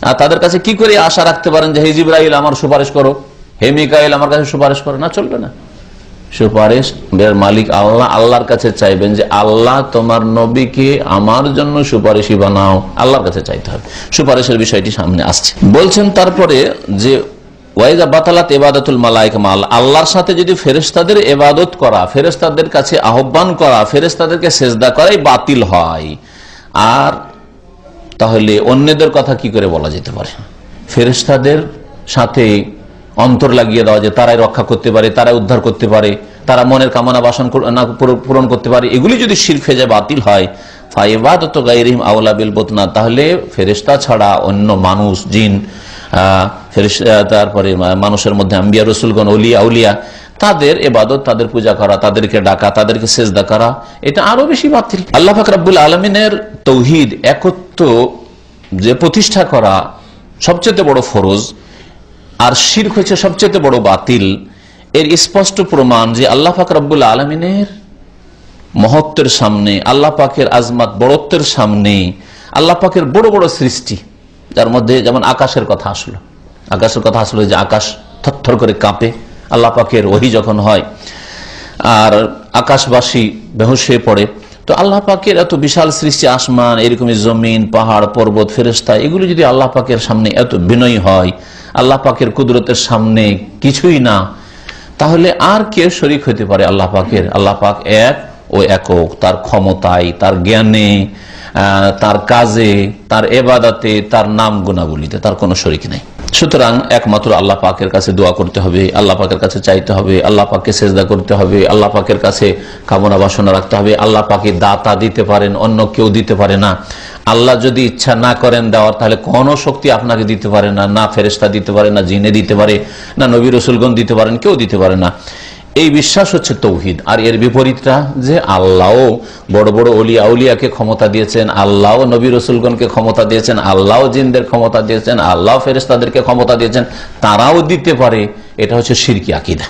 আর তাদের কাছে কি করে আশা রাখতে পারেন যে হে জিবরাইল আমার সুপারিশ করো, হে মিকাইল আমার কাছে সুপারিশ করো? না, চলবে না। সুপারিশ মালিক আল্লাহ, আল্লাহর কাছে চাইবেন যে আল্লাহ তোমার নবীকে আমার জন্য সুপারিশই বানাও, আল্লাহর কাছে চাইতে হবে। সুপারিশের বিষয়টি সামনে আসছে। বলছেন তারপরে যে ওয়াইদা বাতালাত ইবাদাতুল মালায়েকা মা আল্লাহ, আল্লাহর সাথে যদি ফেরেশতাদের ইবাদত করা, ফেরেশতাদের কাছে আহ্বান করা, ফেরেশতাদেরকে সিজদা করাই বাতিল হয়, আর তাহলে অন্যদের কথা কি করে বলা যেতে পারে? ফেরেশতাদের সাথে অন্তর লাগিয়ে দেওয়া যে তারাই রক্ষা করতে পারে, তারাই উদ্ধার করতে পারে, তারা মনের কামনা বাসনা পূরণ করতে পারে, এগুলি যদি শিরক হয়ে যায়, বাতিল হয়, ফাইবাদাতু গায়রিহিম আওলা বিল বুতনা, তাহলে ফেরেশতা ছাড়া অন্য মানুষ, জিন, তারপরে মানুষের মধ্যে আম্বিয়া রসুলগণ, ওলি আউলিয়া, তাদের ইবাদত, তাদের পূজা করা, তাদেরকে ডাকা, তাদেরকে সিজদা করা, এটা আরো বেশি বাতিল। আল্লাহ পাক রব্বুল আলামিনের তাওহীদ, একত্ব যে প্রতিষ্ঠা করা সবচেয়ে বড় ফরজ, আর শিরক হচ্ছে সবচেয়ে বড় বাতিল। এর স্পষ্ট প্রমাণ যে আল্লাহ পাক রব্বুল আলামিনের মহত্বের সামনে, আল্লাহ পাকের আজমাত বড়ত্বের সামনে, আল্লাহ পাকের বড় বড় সৃষ্টি, যার মধ্যে যেমন আকাশের কথা আসলো, যে আকাশ থরথর করে কাঁপে আল্লাহ পাকের ওহী যখন হয়, আর আকাশবাসী বেহুশ হয়ে পড়ে। তো আল্লাহ পাকের এত বিশাল সৃষ্টি, আসমান, এরকমই জমিন, পাহাড়, পর্বত, ফেরেশতা, এগুলো যদি আল্লাহ পাকের সামনে এত বিনয়ী হয়, আল্লাহ পাকের কুদরতের সামনে কিছুই না, তাহলে আর কে শরীক হতে পারে আল্লাহ পাকের? আল্লাহ পাক এক ও একক, তার ক্ষমতায়, তার জ্ঞানে, তার কাজে, তার ইবাদতে, তার নাম গুণাবলীতে তার কোনো শরীক নেই। সুতরাং একমাত্র আল্লাহ পাকের কাছে দোয়া করতে হবে, আল্লাহ পাকের কাছে চাইতে হবে, আল্লাহ পাককে সেজদা করতে হবে, আল্লাহ পাকের কাছে কামনা বাসনা রাখতে হবে। আল্লাহ পাকে দাতা দিতে পারেন, অন্য কেউ দিতে পারে না। আল্লাহ যদি ইচ্ছা না করেন দেওয়ার, তাহলে কোনো শক্তি আপনাকে দিতে পারে না, না ফেরেশতা দিতে পারে, না জিনে দিতে পারে, না নবী রাসূলগণ দিতে পারেন, কেউ দিতে পারে না। এই বিশ্বাস হচ্ছে তৌহিদ। আর এর বিপরীতটা যে আল্লাহ বড় বড় ওলি আউলিয়াকে ক্ষমতা দিয়েছেন, আল্লাহ নবী রাসূলগণকে ক্ষমতা দিয়েছেন, আল্লাহ জিনদের ক্ষমতা দিয়েছেন, আল্লাহ ফেরেশতাদেরকে ক্ষমতা দিয়েছেন, তারাও দিতে পারে, এটা হচ্ছে শিরকি আকীদা,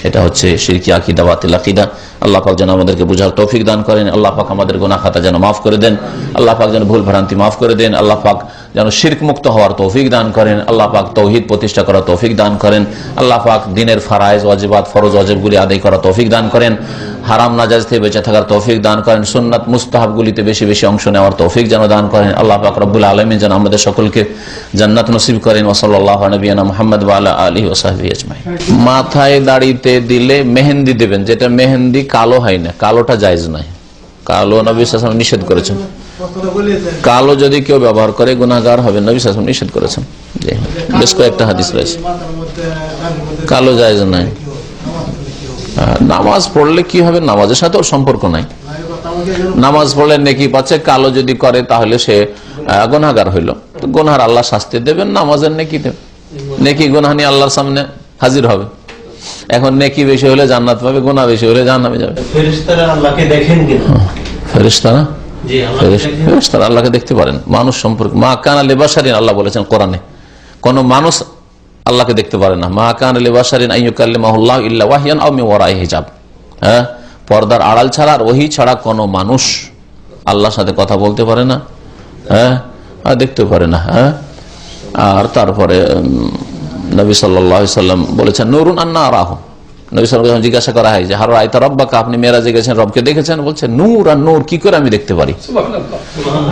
এটা হচ্ছে শিরকি আকীদা, বাতিল আকীদা। আল্লাহ পাক যেন আমাদেরকে বুঝার তৌফিক দান করেন, আল্লাহ পাক আমাদের গুনাহ খাতা যেন মাফ করে দেন, আল্লাহ পাক যেন ভুল ভ্রান্তি মাফ করে দেন, আল্লাহ পাক যেন শিরক মুক্ত হওয়ার তৌফিক দান করেন, আল্লাহ পাক তাওহীদ প্রতিষ্ঠা করার তৌফিক দান করেন, আল্লাহ পাক দ্বীনের ফরায়েজ ওয়াজিবাত, ফরজ ওয়াজিবগুলি আদায় করার তৌফিক দান করেন, হারাম নাজায়েজ থেকে বেঁচে থাকার তৌফিক দান করেন, সুন্নাত মুস্তাহাবগুলিতে বেশি বেশি অংশ নেওয়ার তৌফিক যেন দান করেন। আল্লাহ পাক রব্বুল আলামিন যেন আমাদের সকলকে জান্নাত নসিব করেন। ওয়া সাল্লাল্লাহু আলা নবিয়িনা মুহাম্মদ ওয়া আলা আলিহি ওয়া সাহবিহি আজমাইন। মাথায় দাড়িতে দিলে মেহেন্দি দেবেন, যেটা মেহেন্দি কালো হয় না, কালোটা জায়েজ নয়, কালো নবী সাল্লাল্লাহু আলাইহি ওয়াসাল্লাম নিষেধ করেছেন। কালো যদি কেউ ব্যবহার করে গুনাহগার হবে, নবী সাল্লাল্লাহু আলাইহি ওয়াসাল্লাম নিষেধ করেছেন। বেশ কয়েকটা হাদিস রয়েছে, কালো জায়েজ নয়। নামাজ পড়লে কি হবে? নামাজের সাথে ওর সম্পর্ক নাই। নামাজ পড়লে নেকি পাচ্ছে, কালো যদি করে তাহলে সে গুনাহগার হইল, তো গুনাহার আল্লাহ শাস্তি দেবেন, নামাজের নেকি দেবেন। নেকি গুনাহ নিয়ে আল্লাহর সামনে হাজির হবে। এখন নেকি বেশি হলে জান্নাত পাবে, গুনাহ বেশি হলে জাহান্নামে যাবে। ফেরেশতারা আল্লাহকে দেখেন কিনা? ফেরেশতারা ফেরেশতারা আল্লাহকে দেখতে পারেন। মানুষ সম্পর্কে মা কানা লিবাশারিন আল্লাহ বলেছেন কোরআনে, কোন মানুষ আল্লাহকে দেখতে পারে না। মা কানা লিবাশারিন আইয়ুকাল্লিমাহুল্লাহু ইল্লা ওয়াহয়ান আও মিন ওয়ারাই হিজাব। হ্যাঁ, পর্দার আড়াল ছাড়া আর ওহী ছাড়া কোন মানুষ আল্লাহর সাথে কথা বলতে পারে না, হ্যাঁ, আর দেখতে পারে না। হ্যাঁ, আর তারপরে নবী সাল্লাল্লাহু আলাইহি সাল্লাম বলেছেন নূরুন আন্না আরাহু। নবী সাল্লাল্লাহু আলাইহি ওয়াসাল্লাম জিজ্ঞাসা করা হয় যে হার রাআইতা রাব্বাকা, আপনি মেরাজে গেছেন, রবকে দেখেছেন? বলছেন নূর, আর নূর কি করে আমি দেখতে পারি?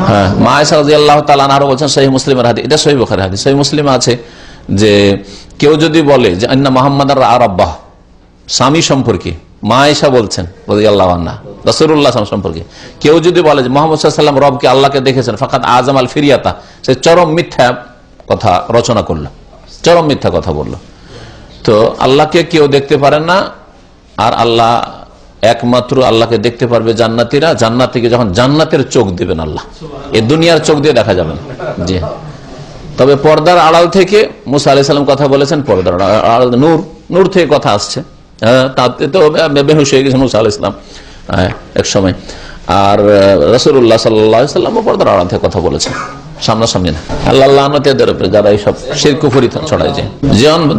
হ্যাঁ, মা আয়েশা রাদিয়াল্লাহু তাআলা আনহা বলছেন সহিহ মুসলিমের হাদিস, এটা সহিহ বুখারীর হাদিস, সহিহ মুসলিমে আছে যে কেউ যদি বলে যে আন্না মুহাম্মাদার রাআ রাব্বাহ, স্বামী সম্পর্কে মা আয়েশা বলছেন রাদিয়াল্লাহু আনহা রাসূলুল্লাহ সম্পর্কে কেউ যদি বলে যে মুহাম্মদ সাল্লাল্লাহু আলাইহি ওয়াসাল্লাম রবকে আল্লাহকে দেখেছেন, ফাকাত আযাম আল ফিরিয়াতা, সে চরম মিথ্যা কথা রচনা করলো, চরম মিথ্যা কথা বলল। তো আল্লাহকে কেউ দেখতে পারেন না, আর আল্লাহ একমাত্র আল্লাহকে দেখতে পারবে জান্নাতীরা। জান্নাত থেকে যখন জান্নাতের চোখ দিবেন আল্লাহ, এই দুনিয়ার চোখ দিয়ে দেখা যাবে না। জি, তবে পর্দার আড়াল থেকে মুসা আলাইহিস সালাম কথা বলেছেন, পর্দার আড়াল নূর, নূর থেকে কথা আসছে। তাতে তো বেহুশ হয়ে গেছে মুসা আলাইহিস সালাম এক সময়। আর রাসূলুল্লাহ সাল্লাল্লাহু আলাইহি ওয়াসাল্লাম পর্দার আড়াল থেকে কথা বলেছেন, সামনাসামনি না। আল্লাহ লানত এদের উপরে যারা এইসব শিরক কুফরি ছড়ায়। যে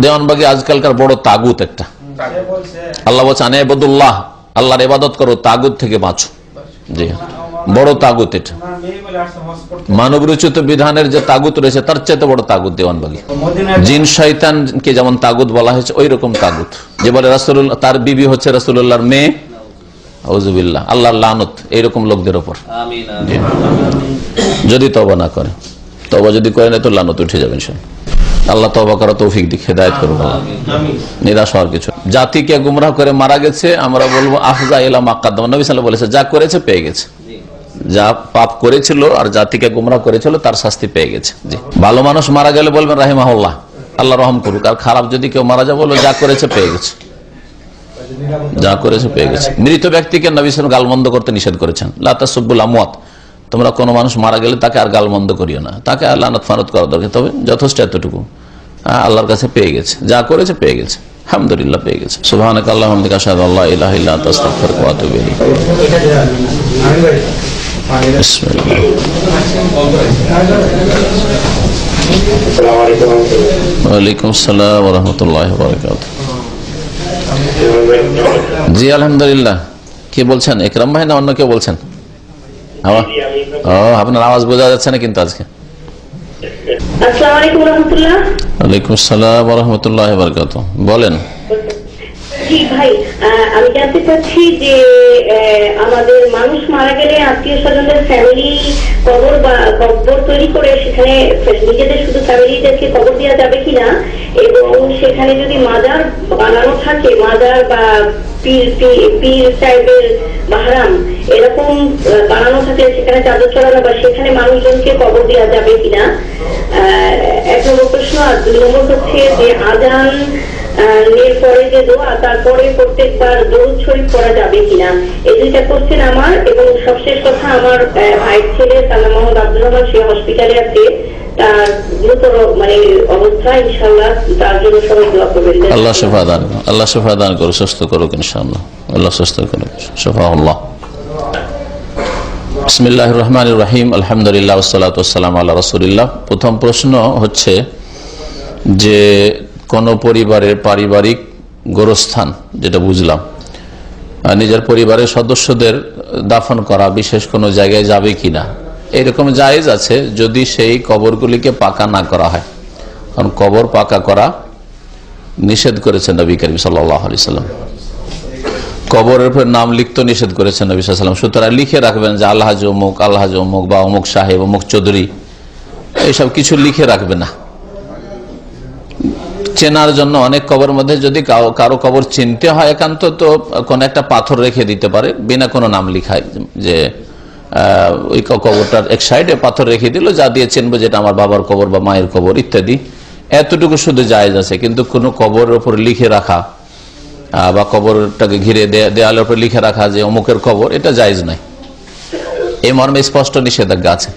দেওয়ানবাগী আজকালকার বড় তাগুত একটা। আল্লাহ বলছে আনে ইবাদুল্লাহ, আল্লাহর ইবাদত করো, তাগুত থেকে বাঁচো। জি, বড় তাগুত এটা। মানব রচিত বিধানের যে তাগুত রয়েছে তার চাইতে বড় তাগুত দেওয়ানবাগী। জিন শয়তানকে যেমন তাগুত বলা হয়েছে, ওই রকম তাগুত। যে বলে রাসূলুল্লাহ, তার বিবি হচ্ছে রাসূলুল্লাহর মেয়ে, আউযুবিল্লাহ, আল্লাহর লানত এইরকম লোকদের উপর। যদি তওবা না করে, তওবা যদি করে না তো লানত উঠে যাবে ইনশাআল্লাহ। আল্লাহ তওবা করার তৌফিক দিক, হেদায়েত করুন। নিরাশ হওয়ার কিছু। জাতিকে গুমরাহ করে মারা গেছে, আমরা বলবো আফজা ইলা মা কাদ্দাম। নবী সাল্লাল্লাহু আলাইহি ওয়াসাল্লাম বলেছে যা করেছে পেয়ে গেছে, যা পাপ করেছিল আর জাতিকে গুমরাহ করেছিল তার শাস্তি পেয়ে গেছে। জি, ভালো মানুষ মারা গেলে বলবেন রাহিমাহুল্লাহ, আল্লাহ রহম করুক। আর খারাপ যদি কেউ মারা যায় বলবো যা করেছে পেয়ে গেছে, যা করেছে পেয়ে গেছে। মৃত ব্যক্তিকে নবী সাল্লাল্লাহু আলাইহি ওয়াসাল্লাম গালমন্দ করতে নিষেধ করেছেন। লা তাসুব্বুল আমওয়াত, তোমরা কোনো মানুষ মারা গেলে তাকে আর গালমন্দ করিও না, তাকে আর লানত ফানত করা দরকার। তবে যথেষ্ট এতটুকু আল্লাহর কাছে পেয়ে গেছে, যা করেছে পেয়ে গেছে, আলহামদুলিল্লাহ পেয়ে গেছে। সুবহানাকা আল্লাহুম্মা ওয়া বিহামদিকা আশহাদু আল্লা ইলাহা ইল্লা আনতা আস্তাগফিরুকা ওয়া আতুবু ইলাইক। বিসমিল্লাহ। ওয়া আলাইকুম আসসালাম ওয়া রাহমাতুল্লাহি ওয়া বারাকাতুহু। জি আলহামদুলিল্লাহ। কি বলছেন, একরাম ভাই না অন্য কেউ বলছেন? আপনার আওয়াজ বোঝা যাচ্ছে না কিন্তু আজকে। আসসালামু আলাইকুম রাহমাতুল্লাহ। ওয়ালাইকুম আসসালাম ওয়া রাহমাতুল্লাহি ওয়া বারাকাতুহু। বলেন। জি ভাই, আমি জানতে চাচ্ছি যে আমাদের মানুষ মারা গেলে আত্মীয় স্বজনদের ফ্যামিলি কবর বা কবর তৈরি করে সেখানে নিজেদের শুধু ফ্যামিলিদেরকে কবর দেওয়া যাবে কিনা, এবং সেখানে যদি মাজার বানানো থাকে, মাজার বা পীর সাহেবের মাহরাম এরকম বানানো থাকে, সেখানে চাদর চড়ানো বা সেখানে মানুষজনকে কবর দেওয়া যাবে কিনা, এক নম্বর প্রশ্ন। আর দুই নম্বর হচ্ছে যে আজান এর পরে যে দোয়া, তারপরে প্রত্যেকবার দরুদ শরীফ পড়া যাবে কিনা, এই দুইটা কোশ্চেন আমার। এবং সবশেষ কথা, আমার ভাইয়ের ছেলে সালাম মোহাম্মদ আব্দুল রহমান, সে হসপিটালে আছে, তার গুরুতর অবস্থা, ইনশাআল্লাহ তার জন্য সবাই দোয়া করবেন। আল্লাহ শিফা দান, আল্লাহ শিফা দান করুক, সুস্থ করুক ইনশাআল্লাহ, আল্লাহ সুস্থ করুক, শিফাআল্লাহ। বিসমিল্লাহির রহমানির রহিম, আলহামদুলিল্লাহ ওয়াসসালাতু ওয়াসসালামু আলা রাসূলিল্লাহ। প্রথম প্রশ্ন হচ্ছে যে কোন পরিবারের পারিবারিক গোরস্থান, যেটা বুঝলাম, নিজের পরিবারের সদস্যদের দাফন করা বিশেষ কোনো জায়গায় যাবে কিনা, এরকম জায়েজ আছে যদি সেই কবরগুলিকে পাকা না করা হয়। কারণ কবর পাকা করা নিষেধ করেছেন নবী করিম সাল্লাল্লাহু আলাইহি ওয়াসাল্লাম, কবরের উপর নাম লিখতে নিষেধ করেছেন নবী সাল্লাল্লাহু আলাইহি ওয়াসাল্লাম। সুতরাং লিখে রাখবেন যে আলহাজ অমুক, আলহাজ অমুক, বা অমুক সাহেব, অমুক চৌধুরী, এইসব কিছু লিখে রাখবে না। চেনার জন্য অনেক কবর মধ্যে যদি কারো কবর চিনতে হয় একান্ত, তো কোন একটা পাথর রেখে দিতে পারে বিনা কোনো নাম লিখায়, যে ওই কবরটার এক সাইডে পাথর রেখে দিল, যা দিয়ে চিনবো যেটা আমার বাবার কবর বা মায়ের কবর ইত্যাদি, এতটুকু শুধু জায়েজ আছে। কিন্তু কোনো কবরের উপর লিখে রাখা বা কবরটাকে ঘিরে দেয়ালের উপর লিখে রাখা যে অমুকের কবর, এটা জায়েজ নাই, এই মর্মে স্পষ্ট নিষেধাজ্ঞা আছে।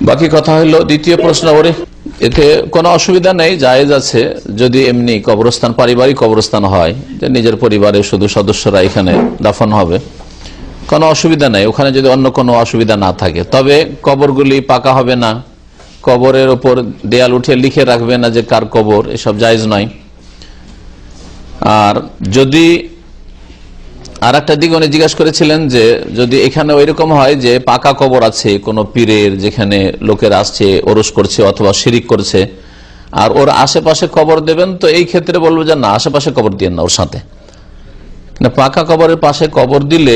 বাকি কথা হলো দ্বিতীয় প্রশ্ন, এতে কোনো অসুবিধা নেই, জায়েজ আছে যদি এমনি কবরস্থান, পারিবারিক কবরস্থান হয়, যে নিজের পরিবারের শুধু সদস্যরা এখানে দাফন হবে, কোনো অসুবিধা নেই, ওখানে যদি অন্য কোনো অসুবিধা না থাকে। তবে কবরগুলি পাকা হবে না, কবরের ওপর দেয়াল উঠে লিখে রাখবে না যে কার কবর, এসব জায়েজ নয়। আর যদি আর একটা দিক উনি জিজ্ঞাসা করেছিলেন যে যদি এখানে ওইরকম হয় যে পাকা কবর আছে কোনো পীরের, যেখানে লোকের আসছে ওরস করছে অথবা শিরিক করছে, আর ওর আশেপাশে কবর দেবেন, তো এই ক্ষেত্রে বলবো যে না, আশেপাশে কবর দিয়ে না, ওর সাথে না। পাকা কবরের পাশে কবর দিলে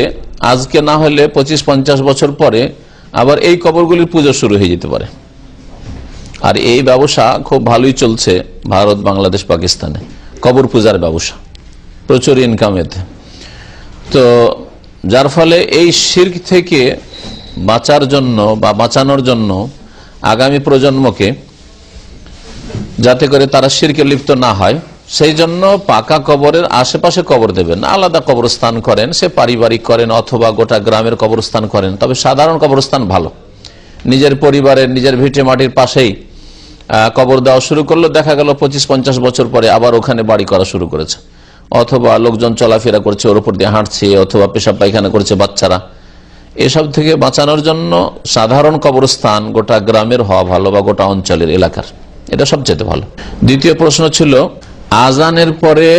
আজকে না হলে 25-50 বছর পরে আবার এই কবরগুলির পুজো শুরু হয়ে যেতে পারে। আর এই ব্যবসা খুব ভালোই চলছে ভারত, বাংলাদেশ, পাকিস্তানে, কবর পূজার ব্যবসা, প্রচুর ইনকাম এতে। তো যার ফলে এই শিরক থেকে বাঁচার জন্য বা বাঁচানোর জন্য আগামী প্রজন্মকে, যাতে করে তারা শিরকে লিপ্ত না হয়, সেই জন্য পাকা কবরের আশেপাশে কবর দেবেন, আলাদা কবরস্থান করেন, সে পারিবারিক করেন অথবা গোটা গ্রামের কবরস্থান করেন। তবে সাধারণ কবরস্থান ভালো, নিজের পরিবারের, নিজের ভিটে মাটির পাশেই কবর দেওয়া শুরু করলো, দেখা গেল 25-50 বছর পরে আবার ওখানে বাড়ি করা শুরু করেছে, অথবা লোকজন চলাফেরা করছে, ওর উপর দিয়ে হাঁটছে, অথবা পেশাব পায়খানা করছে বাচ্চারা। এসব থেকে বাঁচানোর জন্য সাধারণ কবরস্থান গোটা গ্রামের হওয়া ভালো বা গোটা অঞ্চলের, এলাকার, এটা সবচেয়ে ভালো। দ্বিতীয় প্রশ্ন ছিল আজানের পরে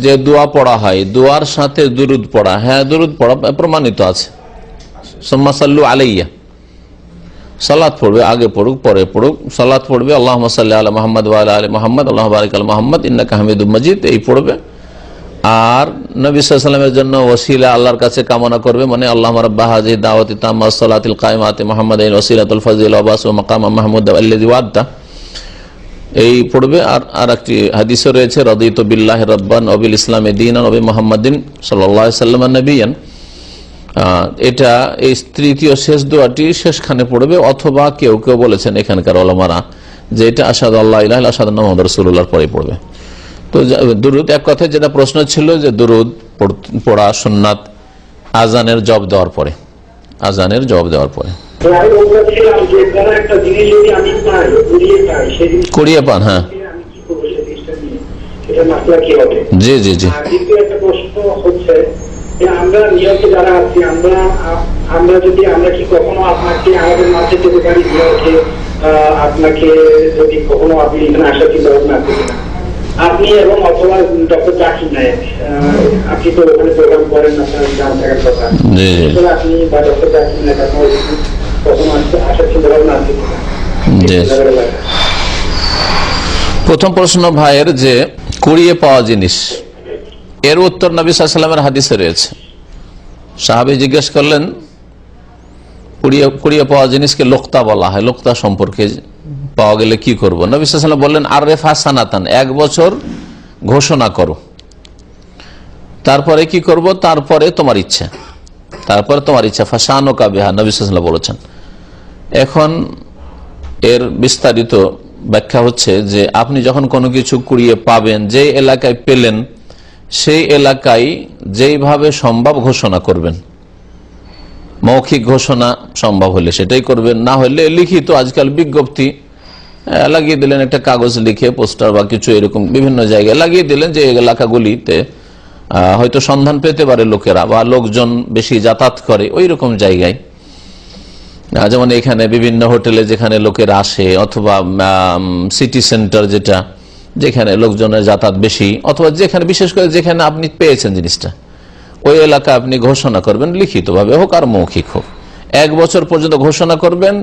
যে দোয়া পড়া হয়, দোয়ার সাথে দুরুদ পড়া। হ্যাঁ, দুরুদ পড়া প্রমাণিত আছে। সুম্মা সাল্লু আলাইয়া, সালাত পড়বে, আগে পড়ুক পরে পড়ুক, সালাত পড়বে, আল্লাহুম্মা সাল্লি আলা মুহাম্মাদ ওয়া আলা আলি মুহাম্মাদ, আল্লাহুম্মা বারিক আলা মুহাম্মাদ ইন্নাকা হামিদুম মাজিদ, এই পড়বে। আর নবী সাল্লাল্লাহু আলাইহি ওয়াসাল্লামের জন্য ওসিলা আল্লাহর কাছে কামনা করবে, মানে আল্লাহুম্মা রাব্বা হাযিহি দাওয়াতি তাম্মাস সালাতিল কায়মাতি মুহাম্মাদিন ওসিলাতুল ফাযিলা ওয়া বাসু মাকামা মাহমুদ আল্লাযী ওয়া'আদতা, এই পড়বে। আর একটি হাদিসে রয়েছে রাদিতু বিল্লাহি রাব্বান ওয়া বিল ইসলামি দীনান ওয়া বি মুহাম্মাদিন সাল্লাল্লাহু আলাইহি ওয়াসাল্লাম নবিয়ান। এটা এই তৃতীয় শেষ দোয়াটি শেষখানে পড়বে, অথবা কেউ কেউ বলেছেন এখানকার ওলামারা যে এটা আশহাদু আল্লা ইলাহা ইল্লাল্লাহ আশহাদু আন্না মুহাম্মাদুর রাসূলুল্লাহর পরে পড়বে। তো দুরুদ, এক কথায় যেটা প্রশ্ন ছিল যে দুরুদ পড়া সুন্নাত আজানের জবাব দেওয়ার পরে, আজানের জবাব দেওয়ার পরে। কুড়িয়ে পান, হ্যাঁ, জি জি জি। আমরা নিয়ত যারা আছি, আমরা যদি আমরা কি কখনো আপনাকে আমাদের মাঝে যেতে পারি, আপনাকে যদি কখনো আপনি এখানে আসার চিন্তা ভাবনা করেন, আপনি এবং অথবা ডক্টর জাকির নায়েক, আপনি তো ওখানে প্রোগ্রাম করেন, আপনার জান থাকার কথা, আপনি বা ডক্টর জাকির নায়েক কখনো আসার চিন্তা ভাবনা আছে? প্রথম প্রশ্ন ভাইয়ের যে কুড়িয়ে পাওয়া জিনিস, এর উত্তর নবী সাল্লাল্লাহু আলাইহি ওয়াসাল্লামের হাদিসে রয়েছে। সাহাবী জিজ্ঞেস করলেন কুড়িয়ে পাওয়া জিনিসকে লোকতা বলা হয়, লোকতা সম্পর্কে পাওয়া গেলে কি করব? নবী সাল্লাল্লাহু আলাইহি ওয়াসাল্লাম বললেন আররেফা সানাতান, 1 বছর ঘোষণা করো। তারপরে কি করব? তারপরে তোমার ইচ্ছা, তারপরে তোমার ইচ্ছা। ফাশানুকা বিহা, নবী সাল্লাল্লাহু আলাইহি ওয়াসাল্লাম বলেছেন। এখন এর বিস্তারিত ব্যাখ্যা হচ্ছে যে আপনি যখন কোনো কিছু কুড়িয়ে পাবেন, যে এলাকায় পেলেন সেই এলাকায় যেইভাবে সম্ভব ঘোষণা করবেন। মৌখিক ঘোষণা সম্ভব হলে সেটাই করবেন, না হলে লিখিত, আজকাল বিজ্ঞপ্তি লাগিয়ে দিলেন, একটা কাগজ লিখে পোস্টার বা কিছু এরকম বিভিন্ন জায়গায় লাগিয়ে দিলেন যে এলাকাগুলিতে হয়তো সন্ধান পেতে পারে লোকেরা বা লোকজন বেশি যাতায়াত করে ওই রকম জায়গায়, যেমন এখানে বিভিন্ন হোটেলে যেখানে লোকেরা আসে, অথবা সিটি সেন্টার যেটা, যেখানে লোকজনের যাতায়াত বেশি, অথবা যেখানে বিশেষ করে যেখানে আপনি পেয়েছেন জিনিসটা, ওই এলাকা আপনি ঘোষণা করবেন, লিখিতভাবে হোক আর মৌখিক হোক। 1 বছর পর্যন্ত ঘোষণা করবেন,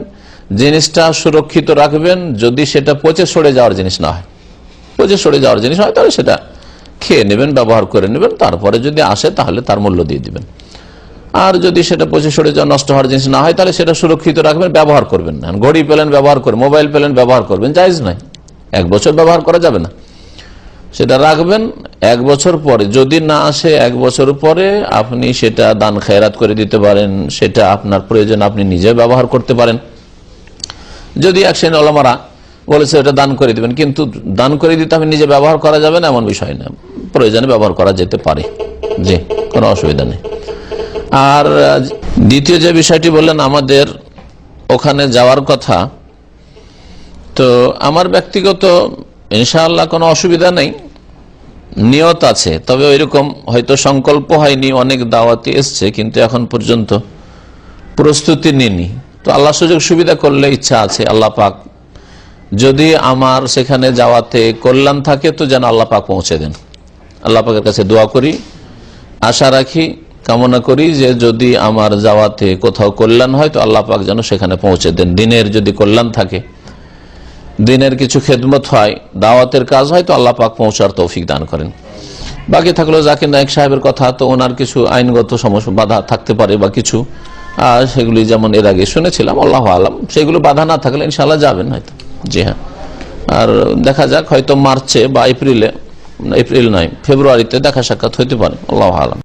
জিনিসটা সুরক্ষিত রাখবেন। যদি সেটা পচে সরে যাওয়ার জিনিস না হয়, পচে সরে যাওয়ার জিনিস হয়, তাহলে সেটা খেয়ে নেবেন, ব্যবহার করে নেবেন, তারপরে যদি আসে তাহলে তার মূল্য দিয়ে দিবেন। আর যদি সেটা পচে সরে যাওয়া, নষ্ট হওয়ার জিনিস না হয়, তাহলে সেটা সুরক্ষিত রাখবেন, ব্যবহার করবেন না। ঘড়ি পেলেন ব্যবহার করবেন, মোবাইল পেলেন ব্যবহার করবেন, জায়েজ নয়। 1 বছর ব্যবহার করা যাবে না, সেটা রাখবেন। 1 বছর পরে যদি না আসে, 1 বছর পরে আপনি সেটা দান খেরাত করে দিতে পারেন, সেটা আপনার প্রয়োজন আপনি নিজে ব্যবহার করতে পারেন। যদি এক শ্রেণীর ওলামারা বলেছে এটা দান করে দিবেন, কিন্তু দান করে দিতে আপনি নিজে ব্যবহার করা যাবে না, এমন বিষয় না, প্রয়োজনে ব্যবহার করা যেতে পারে, জি, কোনো অসুবিধা নেই। আর দ্বিতীয় যে বিষয়টি বললেন, আমাদের ওখানে যাওয়ার কথা, তো আমার ব্যক্তিগত ইনশাআল্লাহ কোনো অসুবিধা নেই, নিয়ত আছে, তবে ওইরকম হয়তো সংকল্প হয়নি। অনেক দাওয়াতি এসছে কিন্তু এখন পর্যন্ত প্রস্তুতি নিনি। তো আল্লাহ সুযোগ সুবিধা করলে ইচ্ছা আছে, আল্লাহ পাক যদি আমার সেখানে যাওয়াতে কল্যাণ থাকে তো যেন আল্লাহ পাক পৌঁছে দেন। আল্লাহ পাকের কাছে দোয়া করি, আশা রাখি, কামনা করি যে যদি আমার যাওয়াতে কোথাও কল্যাণ হয় তো আল্লাহ পাক যেন সেখানে পৌঁছে দেন। দিনের যদি কল্যাণ থাকে, দিনের কিছু খেদমত হয়, দাওয়াতের কাজ হয়, তো আল্লাহ পাক পৌঁছার তৌফিক দান করেন। বাকি থাকলো জাকির নায়েক সাহেবের কথা, তো ওনার কিছু আইনগত সমস্যা বাধা থাকতে পারে বা কিছু, সেগুলি যেমন এর আগে শুনেছিলাম, আল্লাহু আলাম, সেগুলো বাধা না থাকলে ইনশাআল্লাহ যাবেন হয়তো। জি হ্যাঁ, আর দেখা যাক, হয়তো মার্চে বা এপ্রিল নয়, ফেব্রুয়ারিতে দেখা সাক্ষাৎ হইতে পারে, আল্লাহু আলাম।